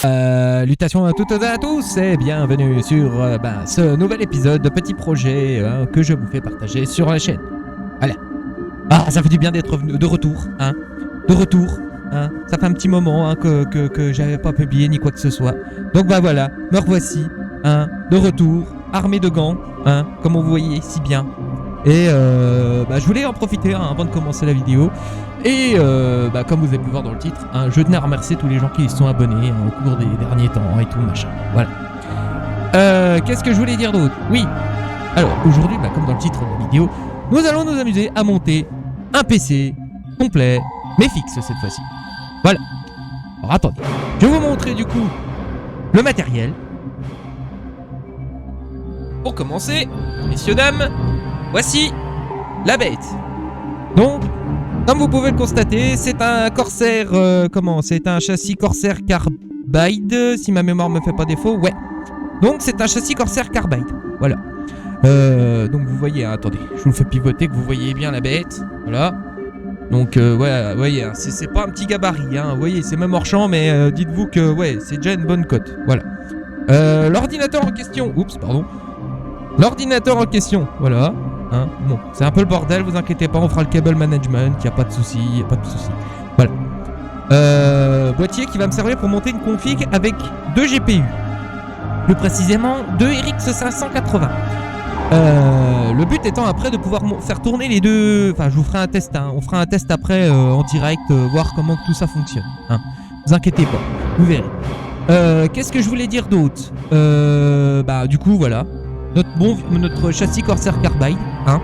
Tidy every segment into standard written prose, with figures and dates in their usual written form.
Salutations à toutes et à tous et bienvenue sur ce nouvel épisode de petit projet que je vous fais partager sur la chaîne. Voilà. Ah, ça fait du bien d'être de retour, hein. De retour, hein. Ça fait un petit moment que j'avais pas publié ni quoi que ce soit. Donc bah voilà, me revoici, hein, de retour, armé de gants, hein, comme vous voyez si bien. Et je voulais en profiter avant de commencer la vidéo. Et comme vous avez pu voir dans le titre, hein, je tenais à remercier tous les gens qui se sont abonnés au cours des derniers temps et tout machin. Voilà. Qu'est-ce que je voulais dire d'autre? Oui. Alors aujourd'hui, comme dans le titre de la vidéo, nous allons nous amuser à monter un PC complet, mais fixe cette fois-ci. Voilà. Alors attendez, je vais vous montrer du coup le matériel. Pour commencer, messieurs dames, voici la bête. Donc, comme vous pouvez le constater, c'est un Corsair, c'est un châssis Corsair Carbide, si ma mémoire me fait pas défaut, ouais. Donc c'est un châssis Corsair Carbide, voilà. Donc vous voyez, attendez, je vous le fais pivoter, que vous voyez bien la bête, voilà. Donc ouais, voyez, c'est pas un petit gabarit, hein, vous voyez, c'est même hors champ, mais dites-vous que ouais, c'est déjà une bonne cote, voilà. L'ordinateur en question, l'ordinateur en question, voilà. Hein, bon, c'est un peu le bordel, vous inquiétez pas, on fera le cable management, y a pas de souci, Voilà. Boîtier qui va me servir pour monter une config avec 2 GPU. Plus précisément, 2 RX 580. Le but étant après de pouvoir faire tourner les deux. Enfin, je vous ferai un test, hein. On fera un test après en direct, voir comment tout ça fonctionne. Hein. Vous inquiétez pas, vous verrez. Qu'est-ce que je voulais dire d'autre? Du coup, voilà. Notre châssis Corsair Carbide, hein.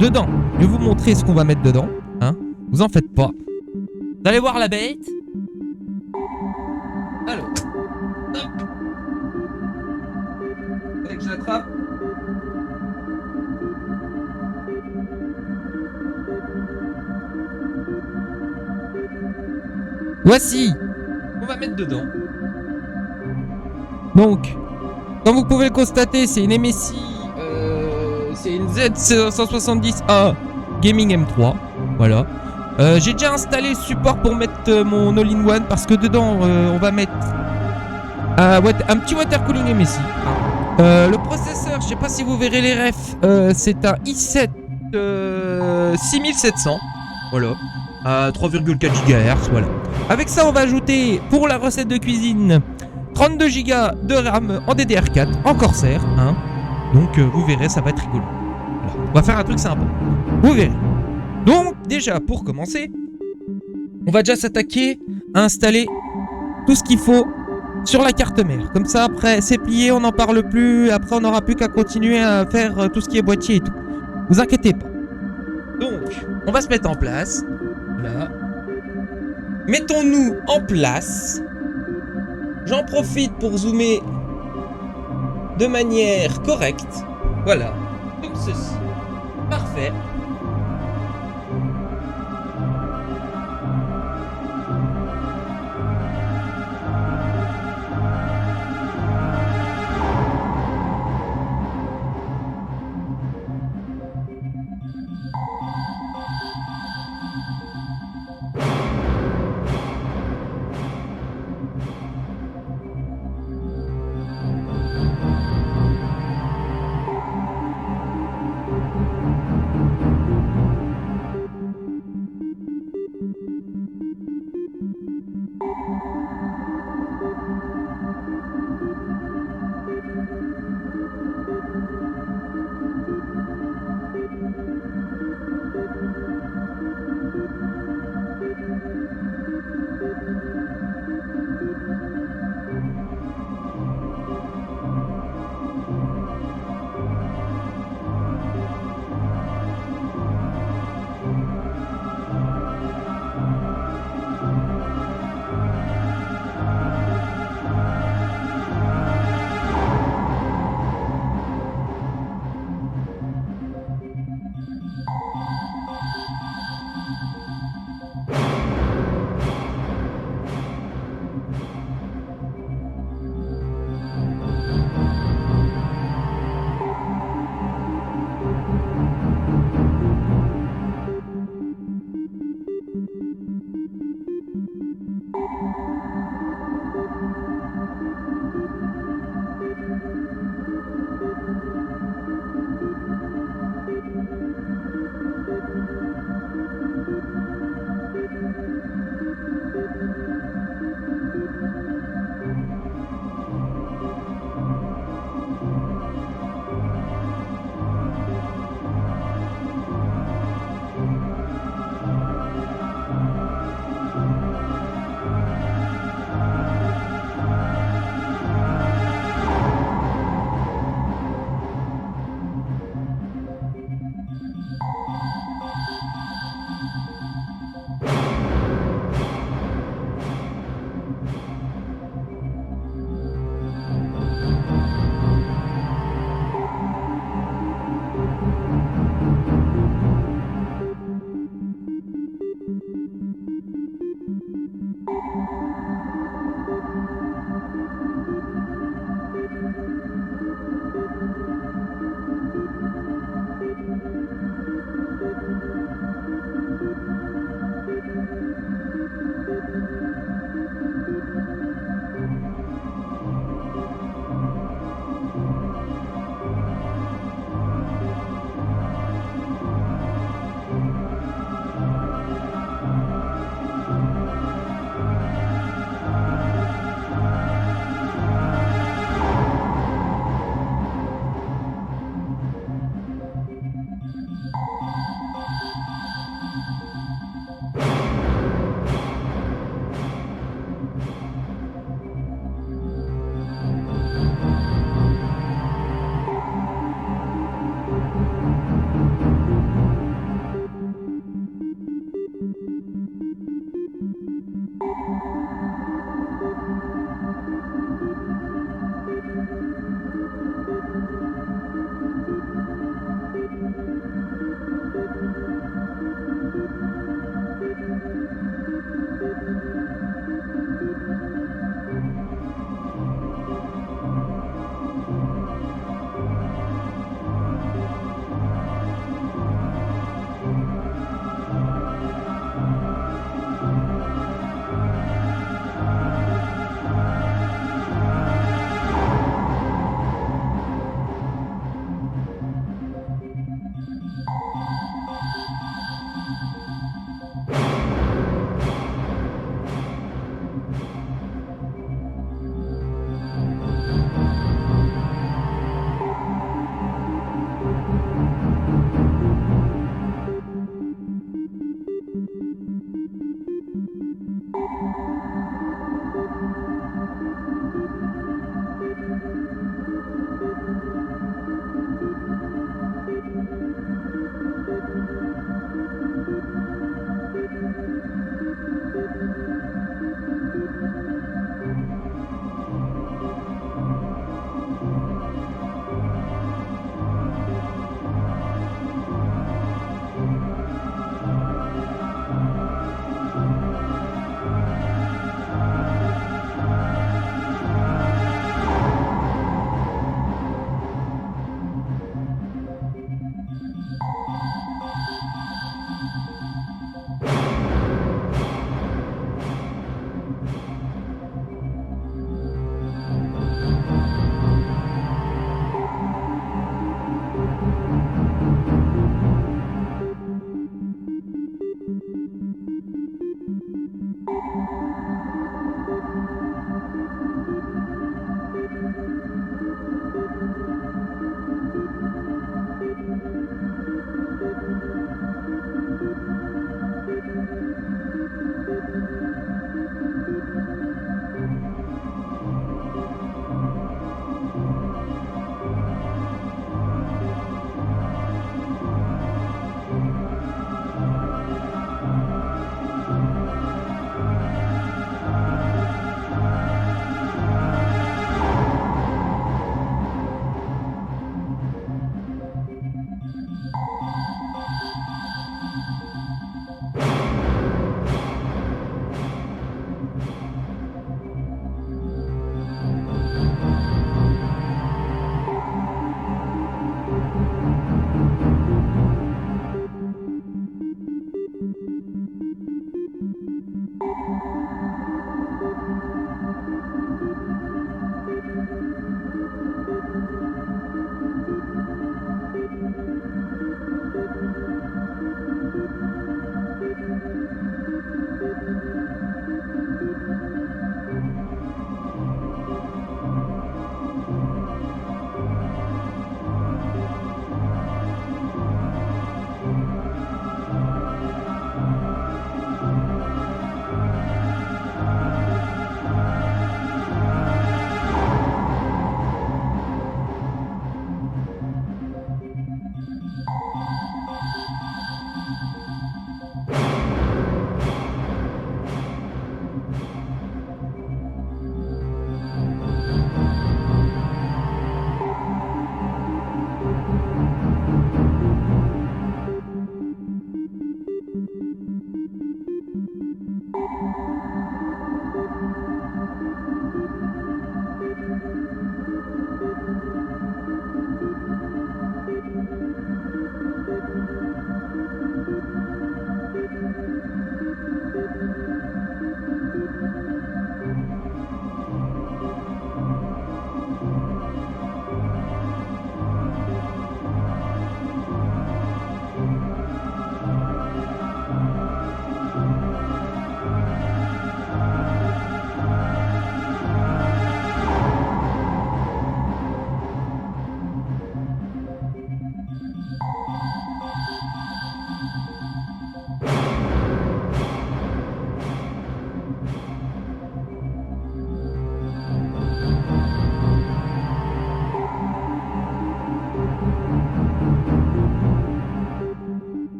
Dedans, je vais vous montrer ce qu'on va mettre dedans, hein. Vous en faites pas. Vous allez voir la bête. Alors, hop. Faudrait que je l'attrape. Voici. On va mettre dedans. Donc, comme vous pouvez le constater, c'est une MSI, c'est une Z170A Gaming M3, voilà. J'ai déjà installé le support pour mettre mon all-in-one parce que dedans, on va mettre un petit water cooling MSI. Le processeur, je sais pas si vous verrez les refs, c'est un i7 6700, voilà, à 3,4 GHz, voilà. Avec ça, on va ajouter pour la recette de cuisine 32 Go de RAM en DDR4, en Corsair, hein. Donc vous verrez, ça va être rigolo. Voilà. On va faire un truc sympa. Vous verrez. Donc déjà, pour commencer, on va déjà s'attaquer à installer tout ce qu'il faut sur la carte mère. Comme ça, après, c'est plié, on n'en parle plus. Après, on n'aura plus qu'à continuer à faire tout ce qui est boîtier et tout. Vous inquiétez pas. Donc, on va se mettre en place. Voilà. Mettons-nous en place. J'en profite pour zoomer de manière correcte. Voilà, comme ceci. Parfait.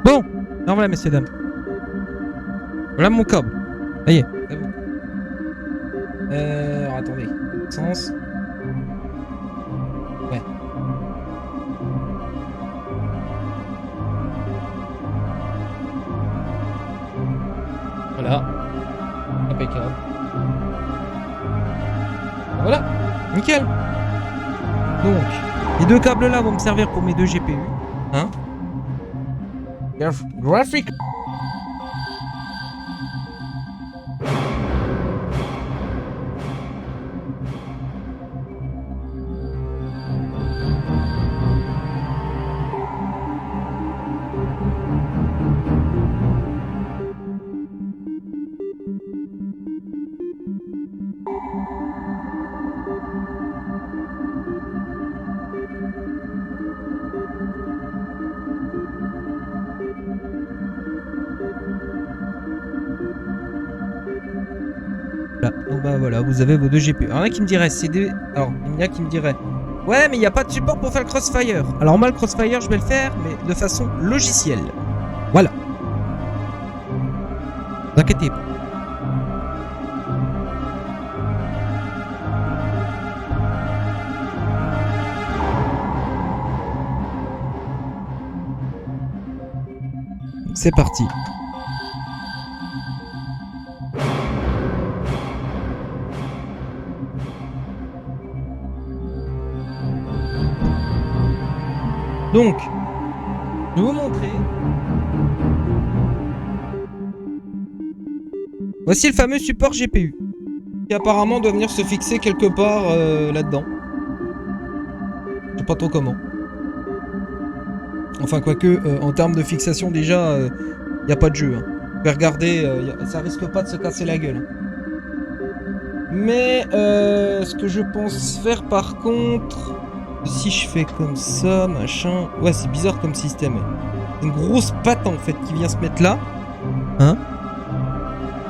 Bon, alors voilà, messieurs, dames. Voilà mon câble. Ça y est, c'est bon. Alors attendez. Sens. Ouais. Voilà. Impeccable. Voilà. Nickel. Donc, les deux câbles là vont me servir pour mes deux GPU. Hein? Graphic. Donc bah voilà, vous avez vos deux GPU. Alors il y en a qui me diraient, c'est des... Alors, il y en a qui me diraient, ouais mais il n'y a pas de support pour faire le crossfire. Alors moi le crossfire je vais le faire, mais de façon logicielle. Voilà. Ne vous inquiétez pas. C'est parti. Donc, je vais vous montrer. Voici le fameux support GPU, qui apparemment doit venir se fixer quelque part là-dedans. Je sais pas trop comment. Enfin, quoique, en termes de fixation, déjà, il n'y a pas de jeu. Hein. Vous pouvez regarder, ça risque pas de se casser la gueule. Mais, ce que je pense faire par contre... Si je fais comme ça, machin... Ouais, c'est bizarre comme système. Une grosse patte, en fait, qui vient se mettre là. Hein?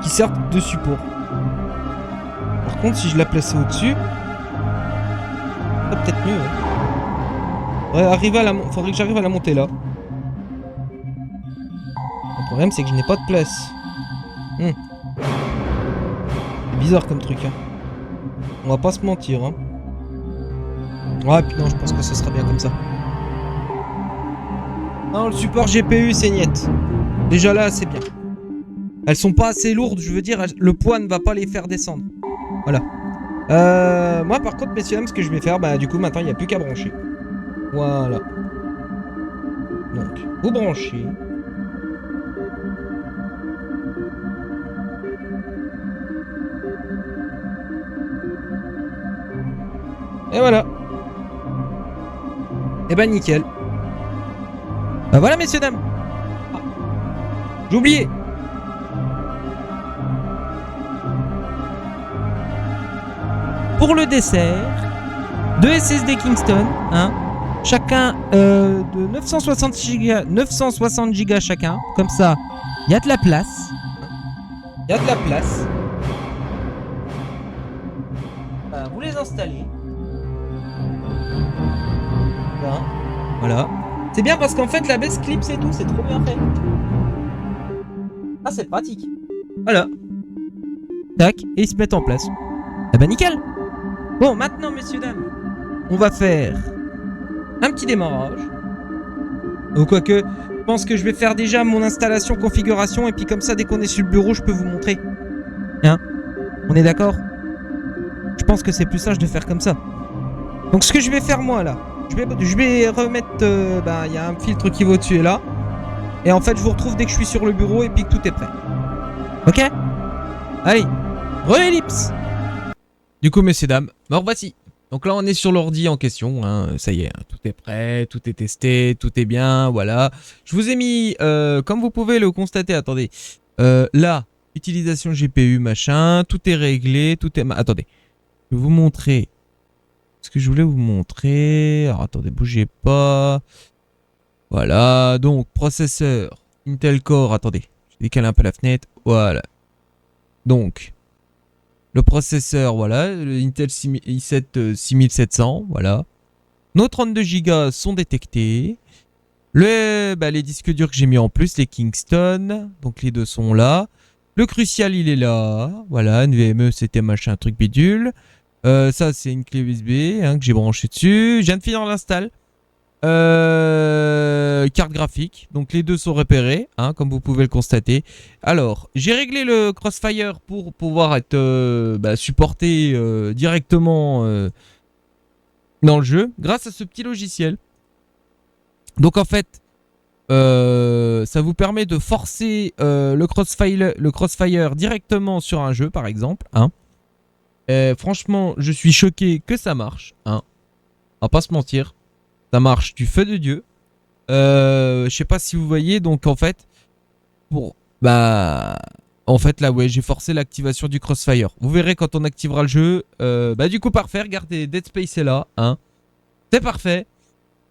Qui sert de support. Par contre, si je la place au-dessus... Ça peut-être mieux, hein. Ouais, faudrait que j'arrive à la monter là. Le problème, c'est que je n'ai pas de place. C'est bizarre comme truc, hein. On va pas se mentir, hein. Ouais, puis non, je pense que ce sera bien comme ça. Non, le support GPU, c'est niette. Déjà là, c'est bien. Elles sont pas assez lourdes, je veux dire, le poids ne va pas les faire descendre. Voilà. Moi, par contre, messieurs, dames, ce que je vais faire, bah, du coup, maintenant, il n'y a plus qu'à brancher. Voilà. Donc, vous branchez. Et voilà. Et bah, nickel. Bah, voilà, messieurs, dames. Ah, j'ai oublié. Pour le dessert, 2 SSD Kingston, hein, chacun de 960 gigas chacun. Comme ça, il y a de la place. Il y a de la place. Vous les installez. Voilà. C'est bien parce qu'en fait, la baisse clip, c'est tout. C'est trop bien fait. Ah, c'est pratique. Voilà. Tac, et ils se mettent en place. Eh ben, nickel. Bon, maintenant, messieurs, dames, on va faire un petit démarrage. Ou quoique, je pense que je vais faire déjà mon installation, configuration, et puis comme ça, dès qu'on est sur le bureau, je peux vous montrer. Hein? On est d'accord? Je pense que c'est plus sage de faire comme ça. Donc, ce que je vais faire, moi, là, je vais remettre... il y a un filtre qui va au-dessus et là. Et en fait, je vous retrouve dès que je suis sur le bureau et puis que tout est prêt. Ok? Allez, re-ellipse. Du coup, messieurs, dames, me revoici. Donc là, on est sur l'ordi en question, hein. Ça y est, hein, tout est prêt, tout est testé, tout est bien, voilà. Je vous ai mis, comme vous pouvez le constater, attendez, là, utilisation GPU, machin, tout est réglé, tout est... Attendez, je vais vous montrer ce que je voulais vous montrer. Alors, attendez, bougez pas. Voilà, donc, processeur, Intel Core, attendez, je décale un peu la fenêtre, voilà. Donc... Le processeur, voilà, le Intel i7 6700, voilà. Nos 32 Go sont détectés. Les disques durs que j'ai mis en plus, les Kingston, donc les deux sont là. Le Crucial, il est là, voilà, NVMe, c'était machin, truc bidule. Ça, c'est une clé USB hein, que j'ai branché dessus. Je viens de finir l'install. Carte graphique, donc les deux sont repérés, hein, comme vous pouvez le constater. Alors, j'ai réglé le Crossfire pour pouvoir être supporté directement dans le jeu, grâce à ce petit logiciel. Donc en fait, ça vous permet de forcer le Crossfire directement sur un jeu, par exemple. Hein. Franchement, je suis choqué que ça marche. Hein. On va pas se mentir. Ça marche du feu de Dieu. Je sais pas si vous voyez, donc en fait, en fait là, ouais, j'ai forcé l'activation du Crossfire. Vous verrez quand on activera le jeu. Du coup, parfait. Regardez, Dead Space est là, hein. C'est parfait.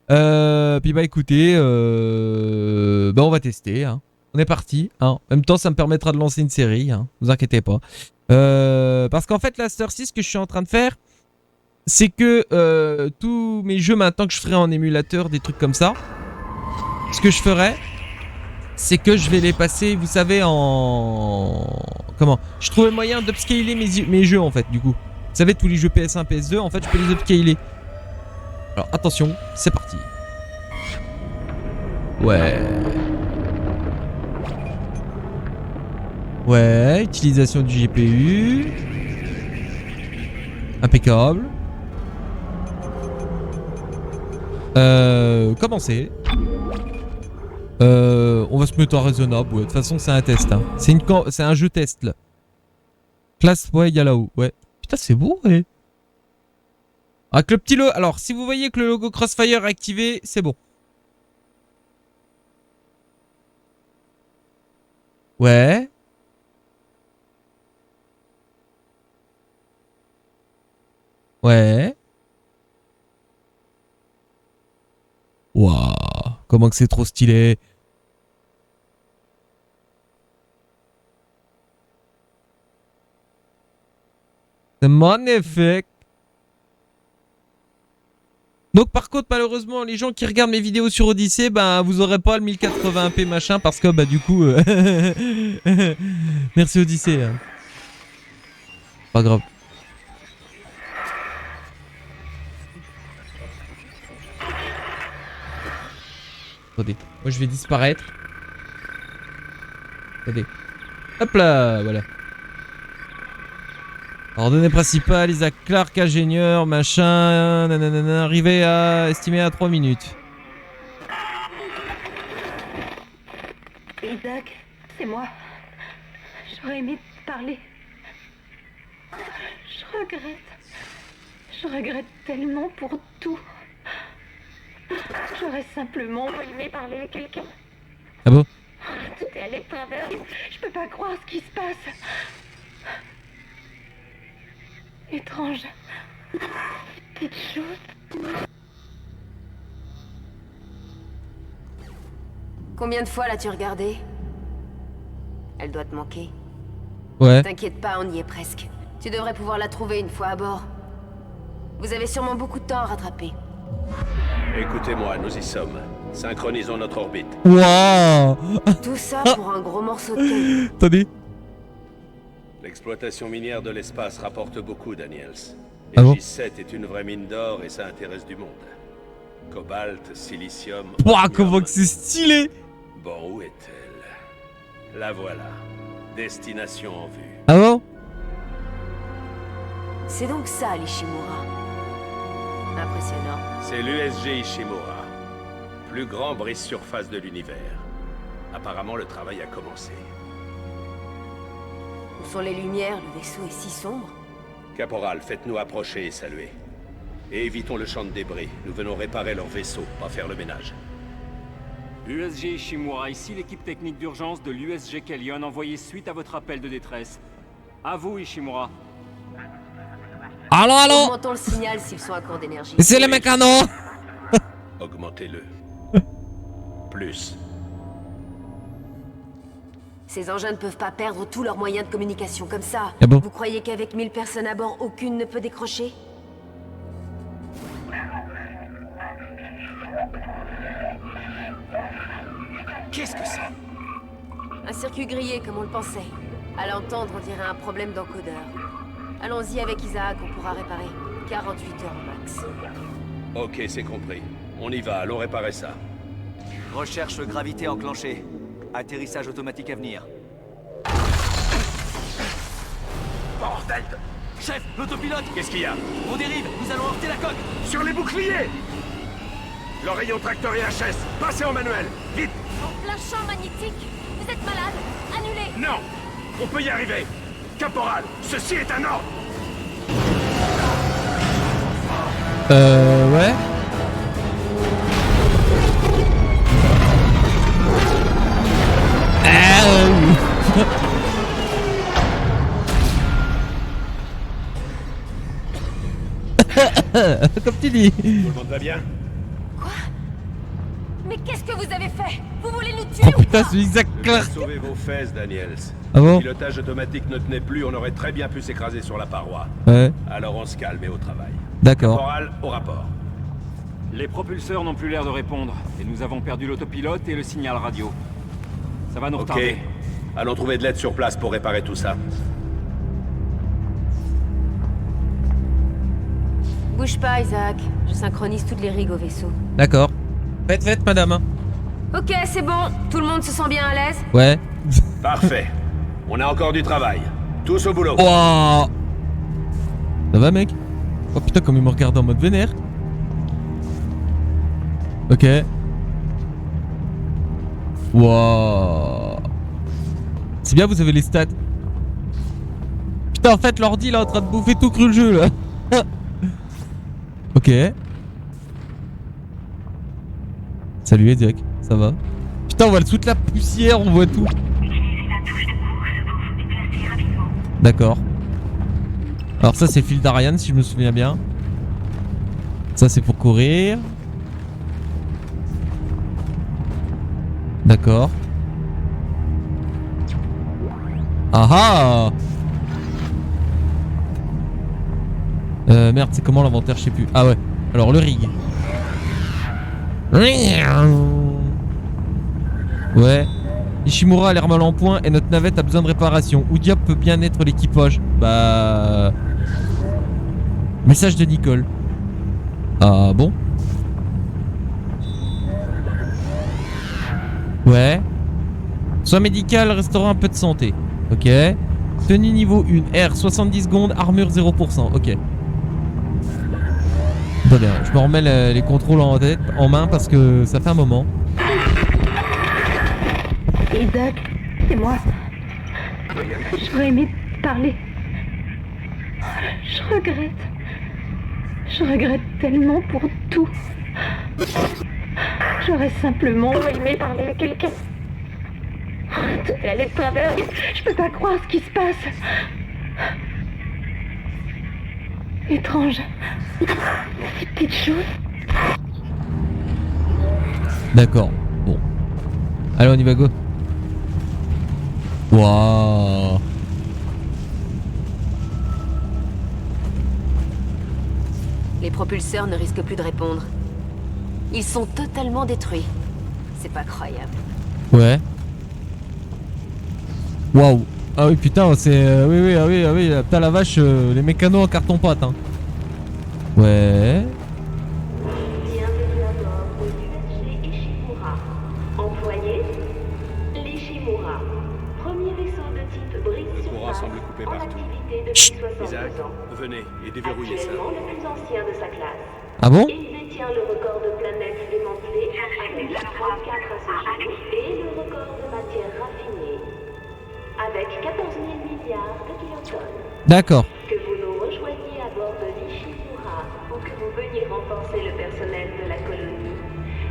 Puis écoutez, on va tester. Hein. On est parti. Hein. En même temps, ça me permettra de lancer une série. Hein. Vous inquiétez pas. Parce qu'en fait, la Star 6 que je suis en train de faire. C'est que tous mes jeux maintenant que je ferai en émulateur, des trucs comme ça, ce que je ferai, c'est que je vais les passer, vous savez, en... Comment? Je trouvais moyen d'upscaler mes jeux en fait, du coup. Vous savez, tous les jeux PS1, PS2, en fait, je peux les upscaler. Alors, attention, c'est parti. Ouais. Ouais, utilisation du GPU. Impeccable. Commencer. On va se mettre en raisonnable. Ouais. De toute façon, c'est un test. Hein. C'est un jeu test là. Classe, ouais, il y a là-haut. Ouais. Putain, c'est beau, ouais. Avec le petit logo. Alors, si vous voyez que le logo Crossfire est activé, c'est bon. Ouais. Ouais. Waouh. Comment que c'est trop stylé. C'est magnifique. Donc par contre malheureusement les gens qui regardent mes vidéos sur Odyssey, vous aurez pas le 1080p machin parce que du coup merci Odyssey. Hein. Pas grave. Attendez, moi je vais disparaître. Attendez. Hop là, voilà. Ordonnée principale, Isaac Clarke, ingénieur, machin, nanana, arrivé à estimé à 3 minutes. Isaac, c'est moi. J'aurais aimé te parler. Je regrette tellement pour tout. J'aurais simplement aimé parler à quelqu'un. Ah bon? Tout est allé de travers. Je peux pas croire ce qui se passe. Étrange. Petite chose. Combien de fois l'as-tu regardé? Elle doit te manquer. Ouais. T'inquiète pas, on y est presque. Tu devrais pouvoir la trouver une fois à bord. Vous avez sûrement beaucoup de temps à rattraper. Écoutez-moi, nous y sommes. Synchronisons notre orbite. Waouh! Tout ça pour un gros morceau de caillou. Attendez. L'exploitation minière de l'espace rapporte beaucoup, Daniels. Et Ah bon? J7 est une vraie mine d'or et ça intéresse du monde. Cobalt, silicium... Waouh, uranium. comment que c'est stylé! Bon, où est-elle? La voilà. Destination en vue. Ah bon? C'est donc ça, l'Ishimura. Impressionnant. C'est l'USG Ishimura. Plus grand brise-surface de l'univers. Apparemment, le travail a commencé. Où sont les lumières? Le vaisseau est si sombre. Caporal, faites-nous approcher et saluer. Et évitons le champ de débris. Nous venons réparer leur vaisseau, pas faire le ménage. USG Ishimura, ici l'équipe technique d'urgence de l'USG Kellion envoyée suite à votre appel de détresse. À vous, Ishimura. Allô, allô? Augmentons le signal s'ils sont à court d'énergie. C'est le mécano! Augmentez-le. Plus. Ces engins ne peuvent pas perdre tous leurs moyens de communication comme ça. Ah bon? Vous croyez qu'avec 1000 personnes à bord, aucune ne peut décrocher? Qu'est-ce que c'est? Un circuit grillé comme on le pensait. À l'entendre, on dirait un problème d'encodeur. Allons-y avec Isaac, on pourra réparer. 48 heures max. Ok, c'est compris. On y va, allons réparer ça. Recherche gravité enclenchée. Atterrissage automatique à venir. Bordel de... Chef, l'autopilote! Qu'est-ce qu'il y a? On dérive, nous allons heurter la coque! Sur les boucliers! L'oreillon tracteur et HS, passez en manuel, vite! En plein champ magnétique. Vous êtes malade. Annulez. Non! On peut y arriver! Caporal, ceci est un ordre! Ouais. Comme tu dis. Tout le monde va bien? Mais qu'est-ce que vous avez fait? Vous voulez nous tuer Oh ou putain, quoi? c'est Isaac Je viens Clarke. sauver vos fesses, Daniels. Ah bon? Le pilotage automatique ne tenait plus, on aurait très bien pu s'écraser sur la paroi. Ouais, Alors on se calme et au travail. d'accord. Caporal, au rapport. Les propulseurs n'ont plus l'air de répondre, et nous avons perdu l'autopilote et le signal radio. Ça va nous Ok. retarder. Allons trouver de l'aide sur place pour réparer tout ça. Bouge pas, Isaac. Je synchronise toutes les rigues au vaisseau. D'accord. Faites, madame. Ok, c'est bon. Tout le monde se sent bien à l'aise? Ouais. Parfait. On a encore du travail. Tous au boulot. Wouah. Ça va, mec? Oh putain, comme il me regarde en mode vénère. Ok. Wouah. C'est bien, vous avez les stats. Putain, en fait, l'ordi, il est en train de bouffer tout cru le jeu, là. Ok. Salut, Isaac. Ça va? Putain, on voit toute la poussière, on voit tout. D'accord. Alors ça, c'est le fil d'Ariane, si je me souviens bien. Ça, c'est pour courir. D'accord. Ah ah. Merde, c'est comment l'inventaire? Je sais plus. Ah ouais. Alors le rig. Ouais. Ishimura a l'air mal en point et notre navette a besoin de réparation. Où diable peut bien être l'équipage? Bah... Message de Nicole. Ah bon? Ouais. Soin médical, restaurant un peu de santé. Ok. Tenue niveau 1, R 70 secondes, armure 0%. Ok. Attendez, je me remets les contrôles en main parce que ça fait un moment. Isaac, c'est moi. J'aurais aimé parler. Je regrette. Je regrette tellement pour tout. J'aurais simplement aimé parler à quelqu'un. Tout est allé de travers. Je peux pas croire ce qui se passe. Étrange. Ces petites choses. D'accord. Bon. Allez, on y va, go. Waouh. Les propulseurs ne risquent plus de répondre. Ils sont totalement détruits. C'est pas croyable. Ouais. Waouh. Ah oui, putain, c'est... oui, putain, la vache, les mécanos en carton-pâte, hein. Ouais. Bienvenue à bord de l'USG Ishimura. Employé, l'Ishimura. Premier vaisseau de type brise Le courant surface semble coupé en partout. activité depuis 62 Isaac, ans. venez et déverrouillez ça. Actuellement le plus ancien de sa classe. Ah bon? Il détient le record de planètes démantelées avec 34 à ce jour et le record de matière raffinée avec 14 000 milliards de kilotonnes. D'accord. Que vous nous rejoigniez à bord de l'Ishimura ou que vous veniez renforcer le personnel de la colonie,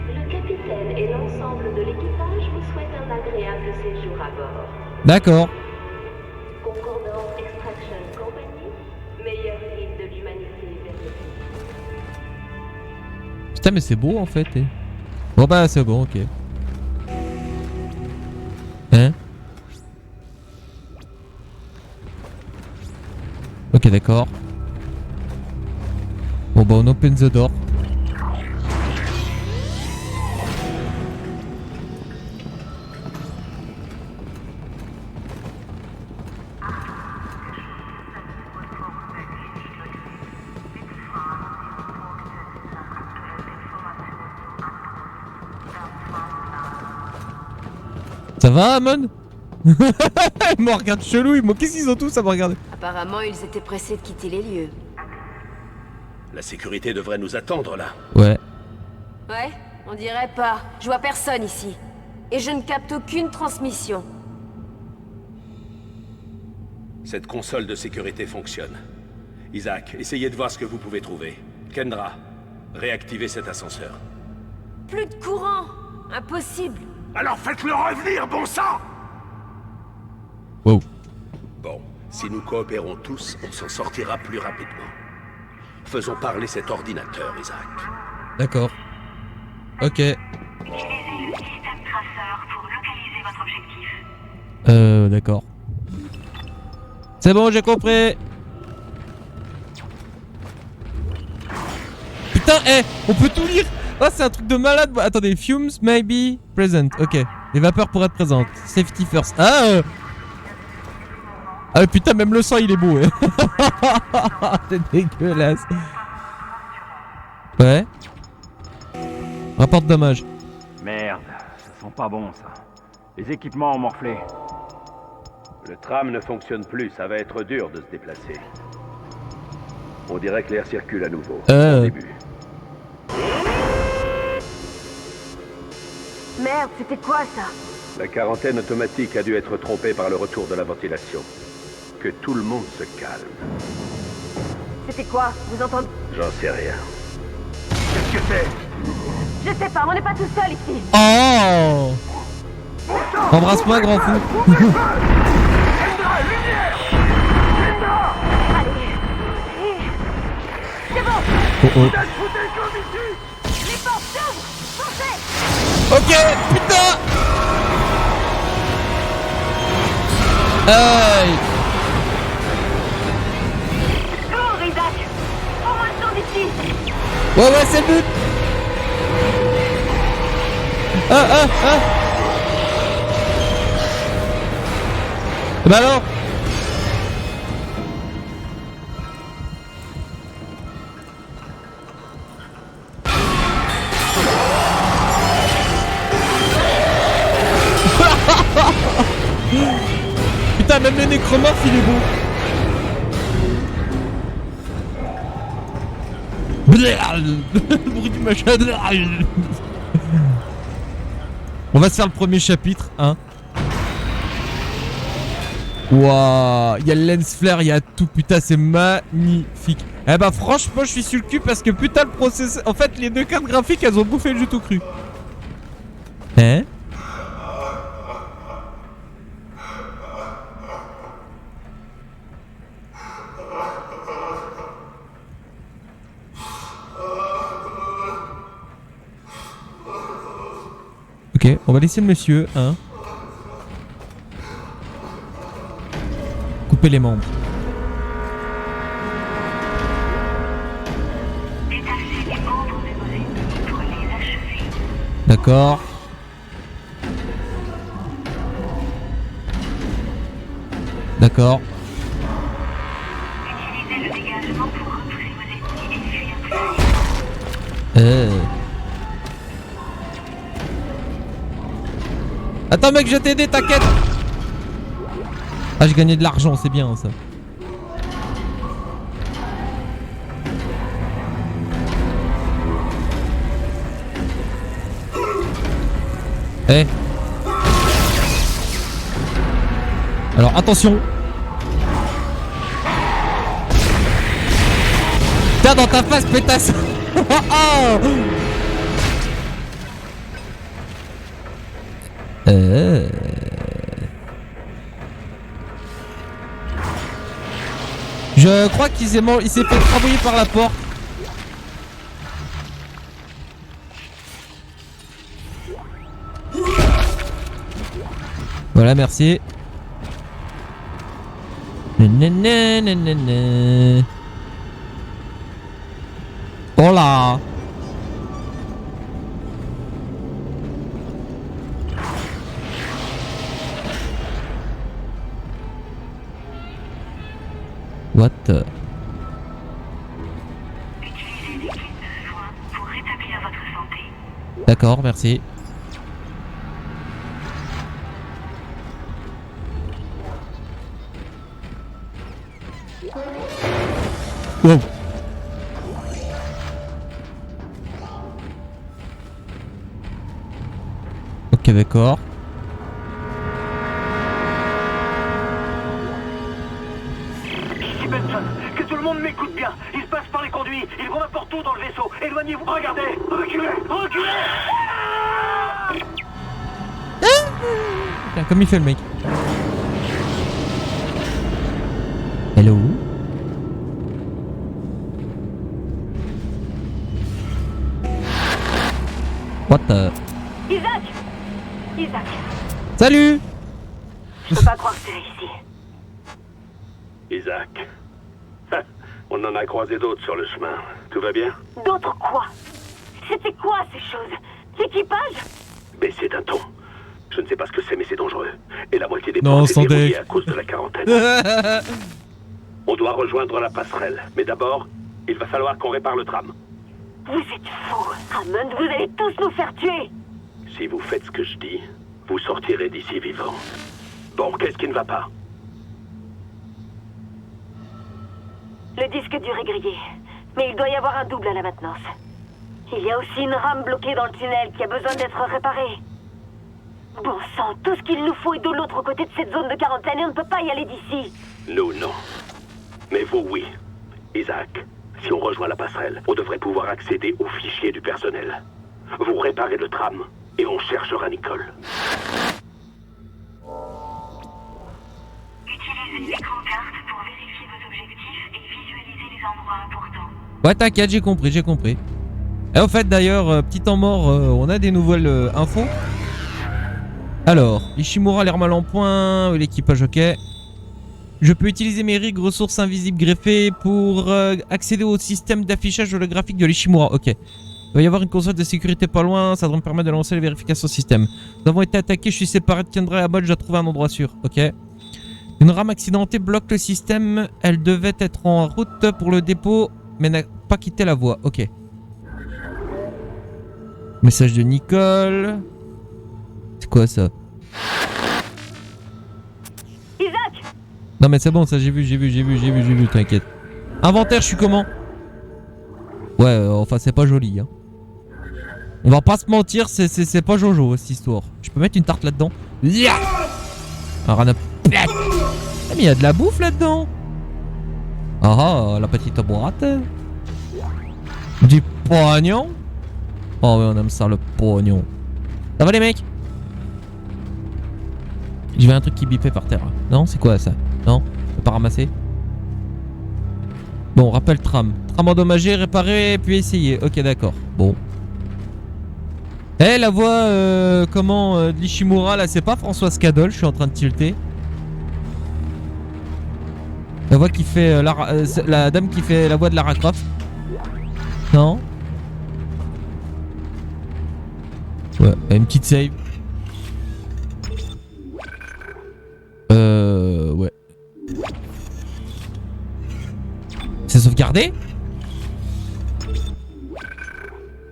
le capitaine et l'ensemble de l'équipage vous souhaitent un agréable séjour à bord. D'accord. Concordance Extraction Company, meilleure guide de l'humanité vers le but. Putain, mais c'est beau, en fait. Bon, bah, c'est bon, ok. Hein? Ok, d'accord. Bon, bah, on open the door. Ça va, Amon? Ils me regardent chelou, qu'est-ce qu'ils ont tous à me regarder? Apparemment, ils étaient pressés de quitter les lieux. La sécurité devrait nous attendre là. Ouais. Ouais, on dirait pas. Je vois personne ici. Et je ne capte aucune transmission. Cette console de sécurité fonctionne. Isaac, essayez de voir ce que vous pouvez trouver. Kendra, réactivez cet ascenseur. Plus de courant. Impossible. Alors faites-le revenir, bon sang! Wow. Bon, si nous coopérons tous, on s'en sortira plus rapidement. Faisons parler cet ordinateur, Isaac. D'accord. Ok. Utilisez le système traceur pour localiser votre objectif. D'accord. C'est bon, j'ai compris. Putain, on peut tout lire. Ah, c'est un truc de malade. Attendez, fumes may be present. Ok. Les vapeurs pourraient être présentes. Safety first. Ah putain, même le sang il est beau. C'est dégueulasse. Ouais. Rapport de dommage. Merde, ça sent pas bon ça. Les équipements ont morflé. Le tram ne fonctionne plus, ça va être dur de se déplacer. On dirait que l'air circule à nouveau. Au début. Merde, c'était quoi ça? La quarantaine automatique a dû être trompée par le retour de la ventilation. Que tout le monde se calme. C'était quoi? Vous entendez? J'en sais rien. Qu'est-ce que c'est? Je sais pas, on n'est pas tout seul ici. Oh, embrasse-moi, grand fou. C'est bon. Oh. Les portes s'ouvrent. Foncez. Ok, putain. Aïe. Cours, Isaac! Prends-moi le temps d'ici! Ouais, c'est le but. Bah alors. Putain, même le nécromorphe, il est beau. Le bruit du machin. On va se faire le premier chapitre, hein. Waouh, il y a le lens flare, il y a tout, putain, c'est magnifique. Eh bah franchement, je suis sur le cul parce que putain, le processeur... En fait, les deux cartes graphiques, elles ont bouffé le jeu tout cru. Hein? Ok, on va laisser le monsieur, hein. Couper les membres. D'accord. D'accord. Utilisez le dégagement pour repousser vos ennemis et fuir plus vite. Attends mec, je t'ai aidé, t'inquiète. Ah, j'ai gagné de l'argent, c'est bien ça. Eh. Alors attention. Tiens dans ta face, pétasse. Oh. Je crois qu'il s'est fait travailler par la porte. Voilà, merci. Hola. What the... Utilisez des kits de soins pour rétablir votre santé. D'accord, merci. Wow. Ok, d'accord. Ici Benson, que tout le monde m'écoute bien. Ils passent par les conduits, ils vont n'importe où dans le vaisseau. Éloignez-vous, regardez. Reculez, reculez. Tiens, comme il fait le mec. Hello. What the... Isaac! Isaac, Salut. je peux pas croire que tu es ici. Isaac. On en a croisé d'autres sur le chemin. Tout va bien? D'autres quoi? C'était quoi ces choses? L'équipage? Baissez d'un ton. Je ne sais pas ce que c'est, mais c'est dangereux. Et la moitié des Non, portes est sans verrouillée deck. à cause de la quarantaine. On doit rejoindre la passerelle. Mais d'abord, il va falloir qu'on répare le tram. Vous êtes fous. Hammond, vous allez tous nous faire tuer. Si vous faites ce que je dis, vous sortirez d'ici vivant. Bon, qu'est-ce qui ne va pas? Le disque dur est grillé. Mais il doit y avoir un double à la maintenance. Il y a aussi une rame bloquée dans le tunnel qui a besoin d'être réparée. Bon sang, tout ce qu'il nous faut est de l'autre côté de cette zone de quarantaine et on ne peut pas y aller d'ici. Nous, non. Mais vous, oui. Isaac, si on rejoint la passerelle, on devrait pouvoir accéder aux fichiers du personnel. Vous réparez le tram et on cherchera Nicole. Utilisez l'écran carte pour vérifier vos objectifs et visualiser les endroits importants. Ouais, t'inquiète, j'ai compris, j'ai compris. Et au fait, d'ailleurs, petit temps mort, on a des nouvelles infos. Alors, Ishimura a l'air mal en point, l'équipage ok. Je peux utiliser mes rigs ressources invisibles greffées pour accéder au système d'affichage holographique de l'Ishimura. Ok. Il va y avoir une console de sécurité pas loin, ça devrait me permettre de lancer les vérifications système. Nous avons été attaqués, je suis séparé de Kendra et Abbott, je dois trouver un endroit sûr. Ok. Une rame accidentée bloque le système, elle devait être en route pour le dépôt, mais n'a pas quitté la voie. Ok. Message de Nicole. C'est quoi ça? Isaac! Non mais c'est bon, ça j'ai vu, t'inquiète. Inventaire, je suis comment? Ouais, enfin c'est pas joli, hein. On va pas se mentir, c'est pas Jojo cette histoire. Je peux mettre une tarte là-dedans? Yeah. Ah, rien à... Ah, mais il y a de la bouffe là-dedans. Ah, la petite boîte. Du pognon. Oh ouais, on aime ça, le pognon. Ça va les mecs? J'ai vu un truc qui bipait par terre. Non, c'est quoi ça? Non, je peux pas ramasser. Bon, rappel tram. Tram endommagé, réparé, puis essayer. Ok, d'accord. Bon. Eh, la voix, de l'Ishimura, là, c'est pas Françoise Cadol, je suis en train de tilter. La voix qui fait, la dame qui fait la voix de Lara Croft. Non. Ouais, une petite save. Ouais. C'est sauvegardé?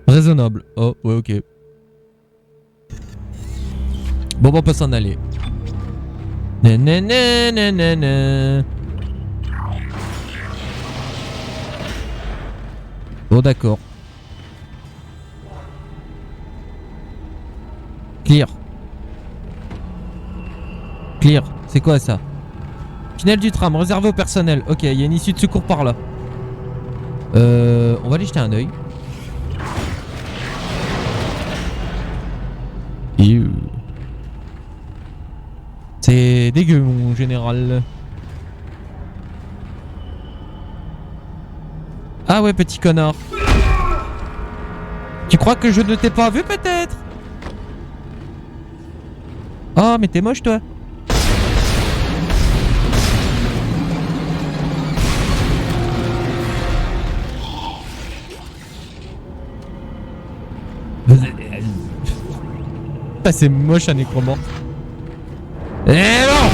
Raisonnable. Oh, ouais, ok. Bon, on peut s'en aller. Nanana. Bon, d'accord. Clear. Clear. C'est quoi ça? Tunnel du tram, réservé au personnel. Ok, il y a une issue de secours par là. On va aller jeter un œil. C'est dégueu mon général. Ah ouais, petit connard. Tu crois que je ne t'ai pas vu peut-être? Oh mais t'es moche toi. Ah, c'est moche un nécromorphe. Eh non!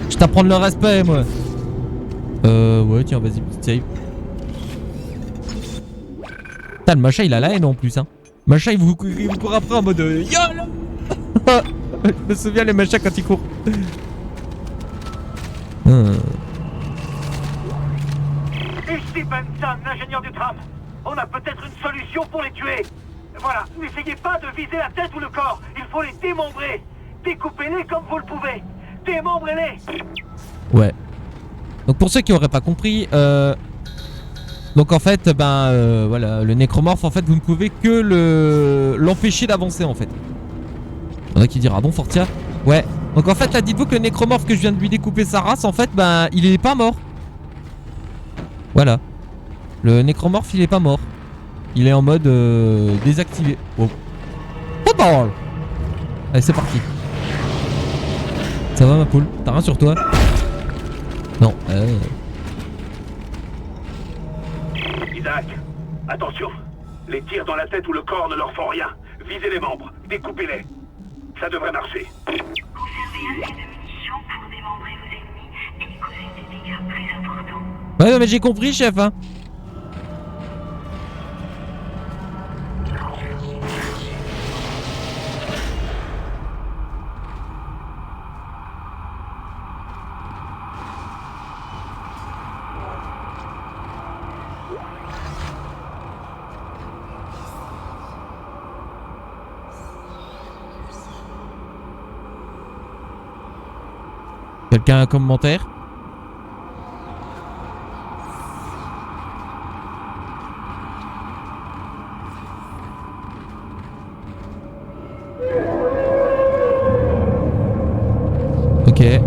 Je t'apprends le respect moi. Ouais tiens vas-y petite save. Putain le machin il a la haine en plus hein. Machin il vous court après en mode YOLO. Je me souviens les machins quand ils courent. Ici Benson, l'ingénieur du tram. On a peut-être une solution pour les tuer. Voilà, n'essayez pas de viser la tête ou le corps. Il faut les démembrer. Découpez-les comme vous le pouvez. Démembrez-les. Ouais. Donc pour ceux qui auraient pas compris, donc en fait, voilà, le nécromorphe, en fait, vous ne pouvez que l'empêcher d'avancer, en fait. Il y en a qui diront, ah bon, Fortia? Ouais. Donc en fait, là, dites-vous que le nécromorphe que je viens de lui découper sa race, en fait, il est pas mort. Voilà. Le nécromorphe, il est pas mort. Il est en mode désactivé. Oh. Football. Allez, c'est parti. Ça va, ma poule? T'as rien sur toi? Non. Isaac, attention. Les tirs dans la tête ou le corps ne leur font rien. Visez les membres, découpez-les. Ça devrait marcher. Conservez assez de munitions pour démembrer vos ennemis et causer des dégâts plus importants. Ouais, non, mais j'ai compris, chef, hein. Quelqu'un a un commentaire? Ok. Yeah.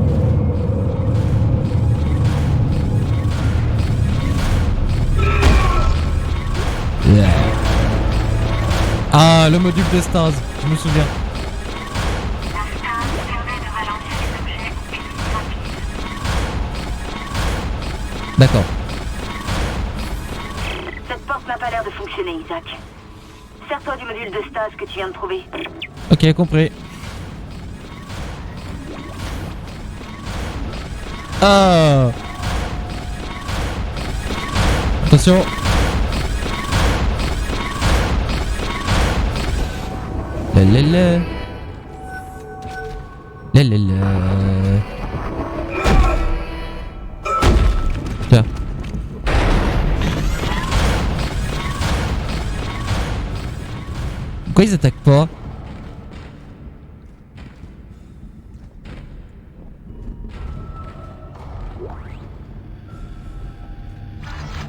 Ah, le module de stase, je me souviens. D'accord. Cette porte n'a pas l'air de fonctionner, Isaac. Sers-toi du module de stase que tu viens de trouver. Ok, compris. Ah. Attention. Lalala. Tiens. Pourquoi ils attaquent pas?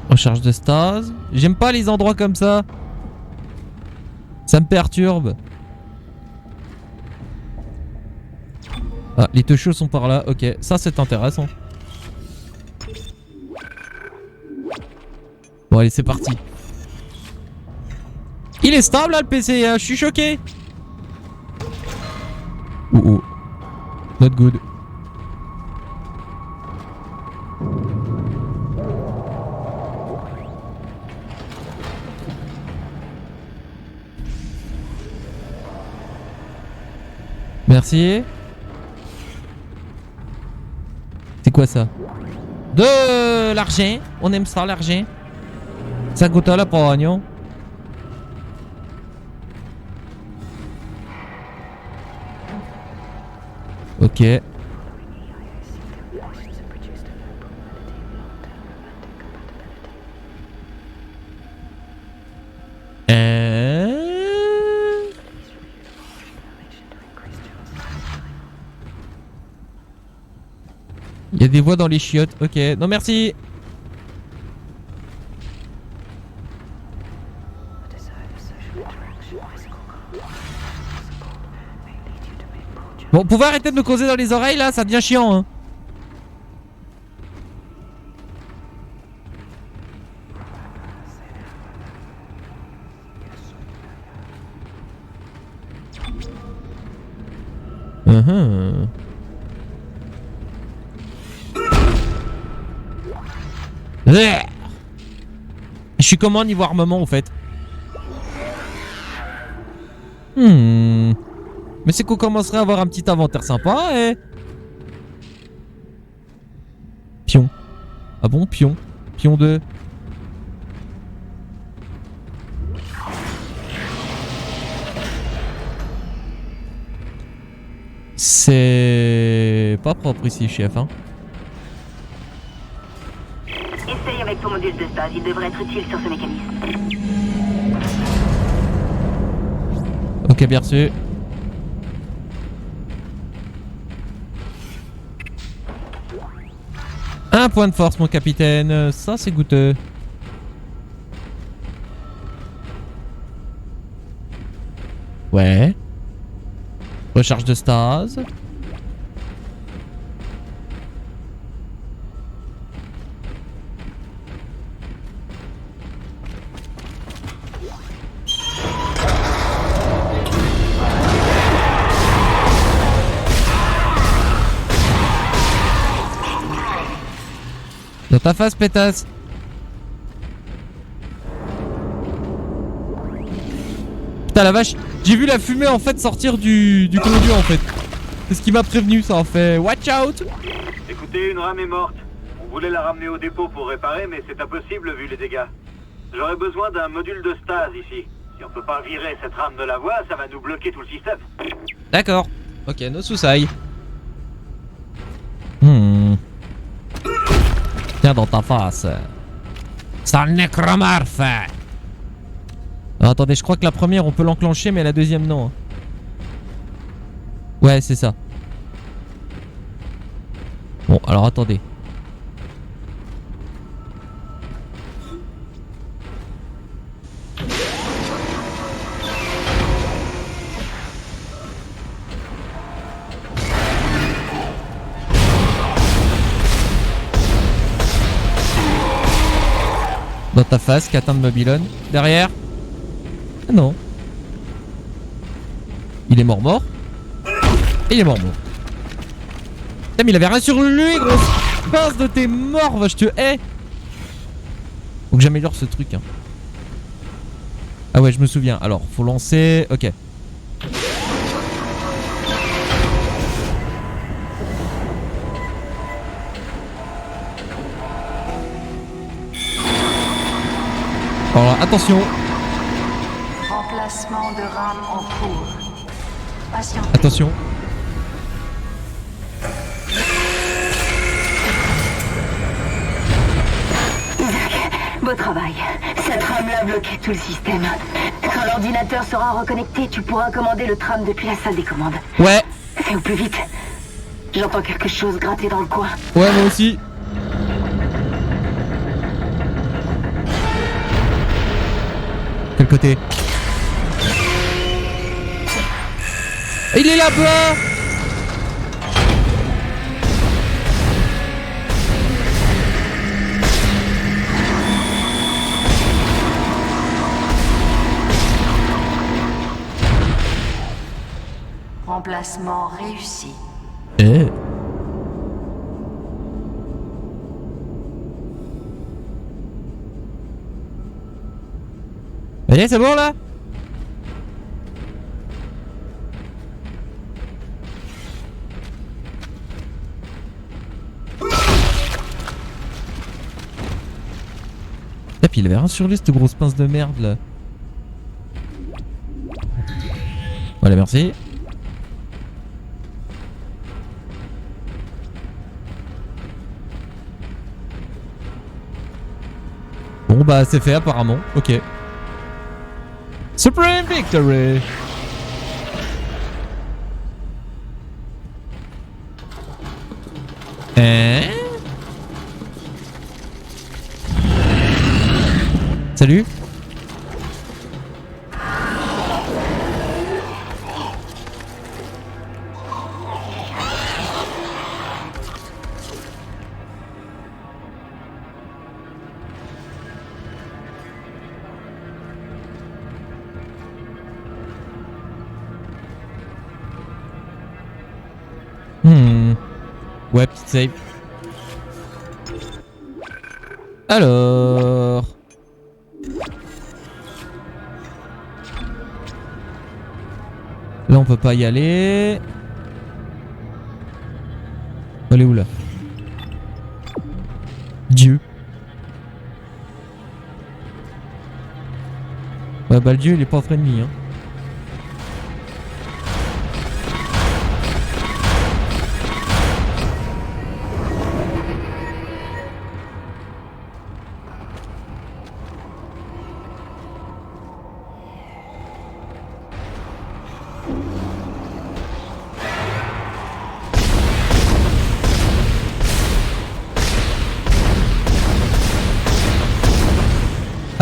Recharge de stase. J'aime pas les endroits comme ça. Ça me perturbe. Ah, les teucheux sont par là. Ok, ça c'est intéressant. Bon allez, c'est parti. Il est stable là le PC, hein, je suis choqué. Oh. Not good. Merci. C'est quoi ça? De l'argent. On aime ça, l'argent. Ça coûte à la pognon. Ok. Il y a des voix dans les chiottes. Ok. Non merci. Bon, vous pouvez arrêter de me causer dans les oreilles là, ça devient chiant hein. Je suis comment niveau armement en fait? Mais c'est qu'on commencerait à avoir un petit inventaire sympa et... Pion. Ah bon, pion. Pion 2. C'est pas propre ici, chef, hein. Essaye avec ton module de stase, il devrait être utile sur ce mécanisme. Ok, bien reçu. Un point de force, mon capitaine. Ça, c'est goûteux. Ouais. Recharge de stase. Dans ta face, pétasse. Putain la vache, j'ai vu la fumée en fait sortir du conduit en fait. C'est ce qui m'a prévenu, ça en fait. Watch out. Écoutez, une rame est morte. On voulait la ramener au dépôt pour réparer, mais c'est impossible vu les dégâts. J'aurais besoin d'un module de stase ici. Si on peut pas virer cette rame de la voie, ça va nous bloquer tout le système. D'accord. Ok, no soucis. Tiens dans ta face. Sale nécromorphe. Alors, attendez, je crois que la première on peut l'enclencher mais la deuxième non. Ouais c'est ça. Bon alors attendez. Dans ta face, catin de Babylone. Derrière. Ah non. Il est mort. Et il est mort. Putain mais il avait rien sur lui, grosse pince de tes morts, va je te hais. Faut que j'améliore ce truc hein. Ah ouais je me souviens. Alors faut lancer. Ok. Alors attention. Remplacement de rame en cours. Patient. Attention. Beau travail. Cette trame-là a bloqué tout le système. Quand l'ordinateur sera reconnecté, tu pourras commander le tram depuis la salle des commandes. Ouais. Fais au plus vite. J'entends quelque chose gratter dans le coin. Ouais, moi aussi. Quel côté? Il est là-bas! Remplacement réussi. Eh. Allez, c'est bon là? Et puis il avait rien sur lui, cette grosse pince de merde là. Voilà, merci. Bon bah c'est fait apparemment, ok. Supreme Victory! Hein? Salut? Ouais, petite save. Alors... Là, on peut pas y aller. Elle est où, là? Dieu. Ouais, bah, le dieu, il est pas friendly, hein.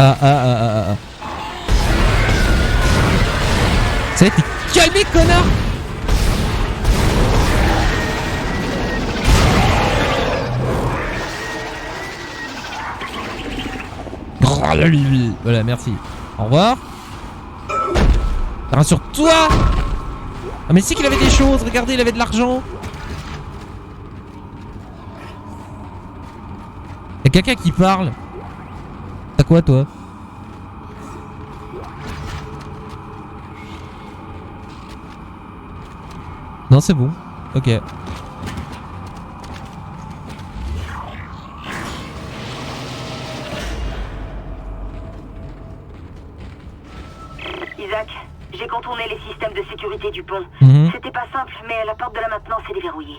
Ah. Ça t'es calmé, connard! Voilà, merci. Au revoir. Rassure-toi! Ah, mais c'est qu'il avait des choses, regardez, il avait de l'argent. Y'a quelqu'un qui parle. T'as quoi, toi? Non, c'est bon. Ok. Isaac, j'ai contourné les systèmes de sécurité du pont. C'était pas simple, mais la porte de la maintenance est déverrouillée.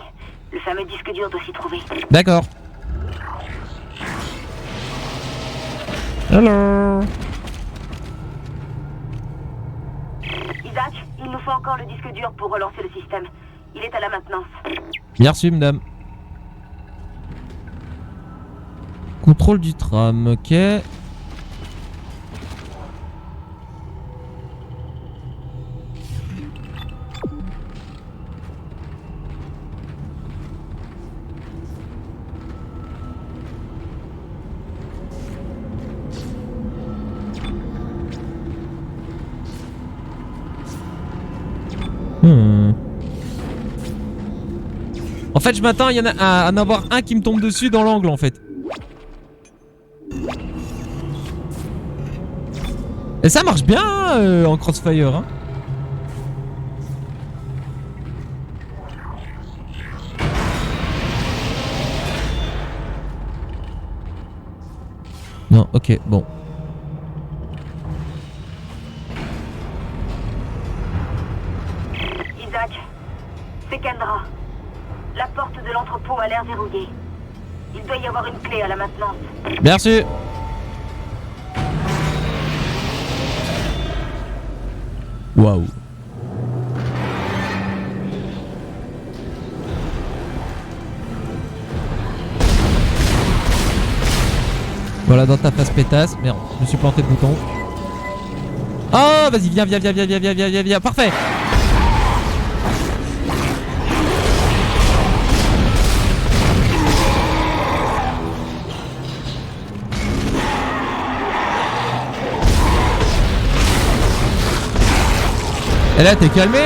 Le fameux disque dur doit s'y trouver. D'accord. Hello. Isaac, il nous faut encore le disque dur pour relancer le système. Il est à la maintenance. Bien reçu, madame. Contrôle du tram, ok. En fait, je m'attends à en avoir un qui me tombe dessus dans l'angle, en fait. Et ça marche bien en Crossfire, hein. Non, ok, bon. Isaac, c'est Kendra. La porte de l'entrepôt a l'air verrouillée. Il doit y avoir une clé à la maintenance. Bien sûr. Waouh. Voilà dans ta face pétasse. Merde, je me suis planté le bouton. Oh, vas-y, viens. Parfait. Et là, t'es calmé?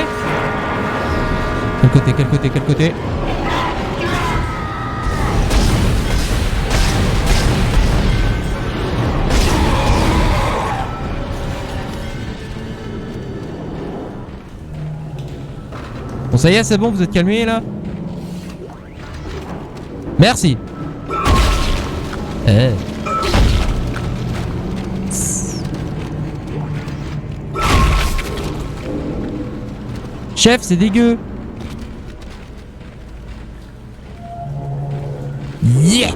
Quel côté? Bon, ça y est, c'est bon, vous êtes calmés là? Merci. Chef, c'est dégueu. Yeah.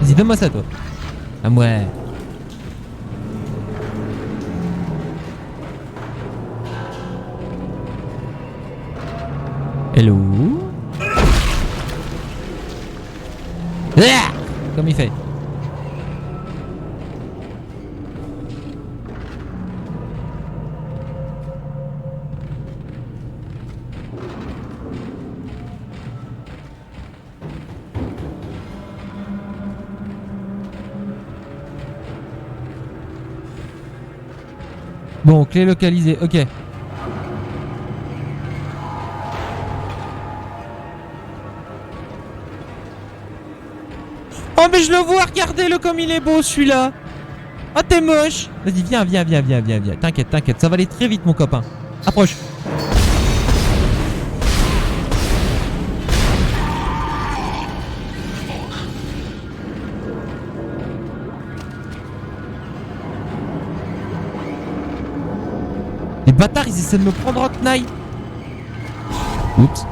Vas-y, donne-moi ça, toi. Ah ouais. Hello. Ah, comme il fait. Bon, clé localisée, ok. Oh mais je le vois, regardez-le comme il est beau celui-là. Ah t'es moche. Vas-y viens. T'inquiète, ça va aller très vite mon copain. Approche. Les bâtards ils essaient de me prendre en tenaille. Oups.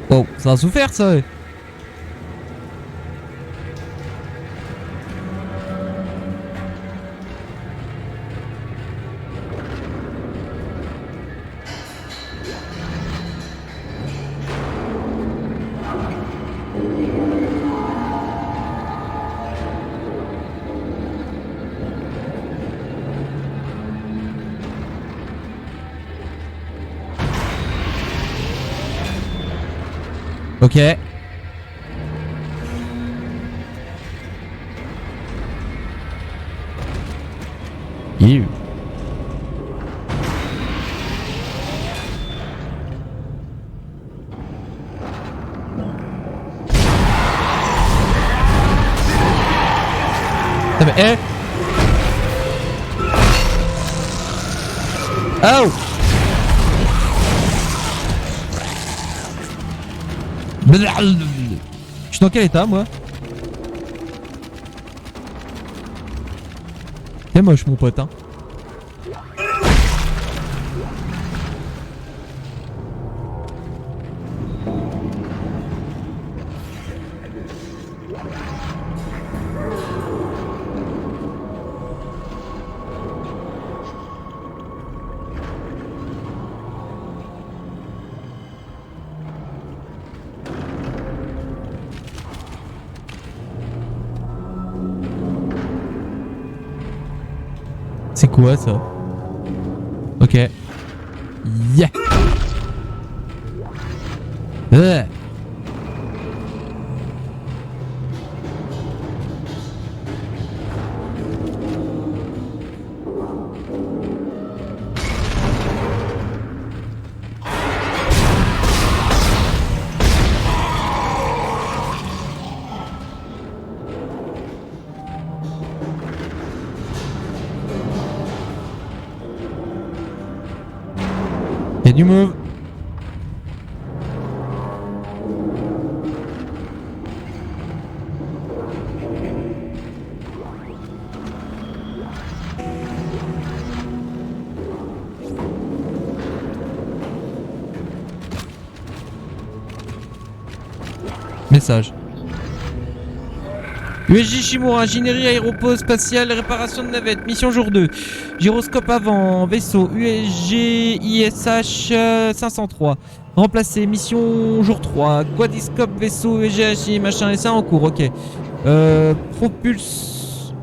Oh, ça a souffert ça. Ok. Ew. Eh. Oh. Je suis dans quel état moi? T'es moche mon pote hein. C'est quoi ça? Ok. Yeah. Y'a du move. Message. USJ Shimura, ingénierie aéroport spatiale, réparation de navette, mission jour 2. Gyroscope avant, vaisseau USG ISH 503. Remplacé, mission jour 3. Quadiscope, vaisseau USG machin et ça en cours, ok. Propulse.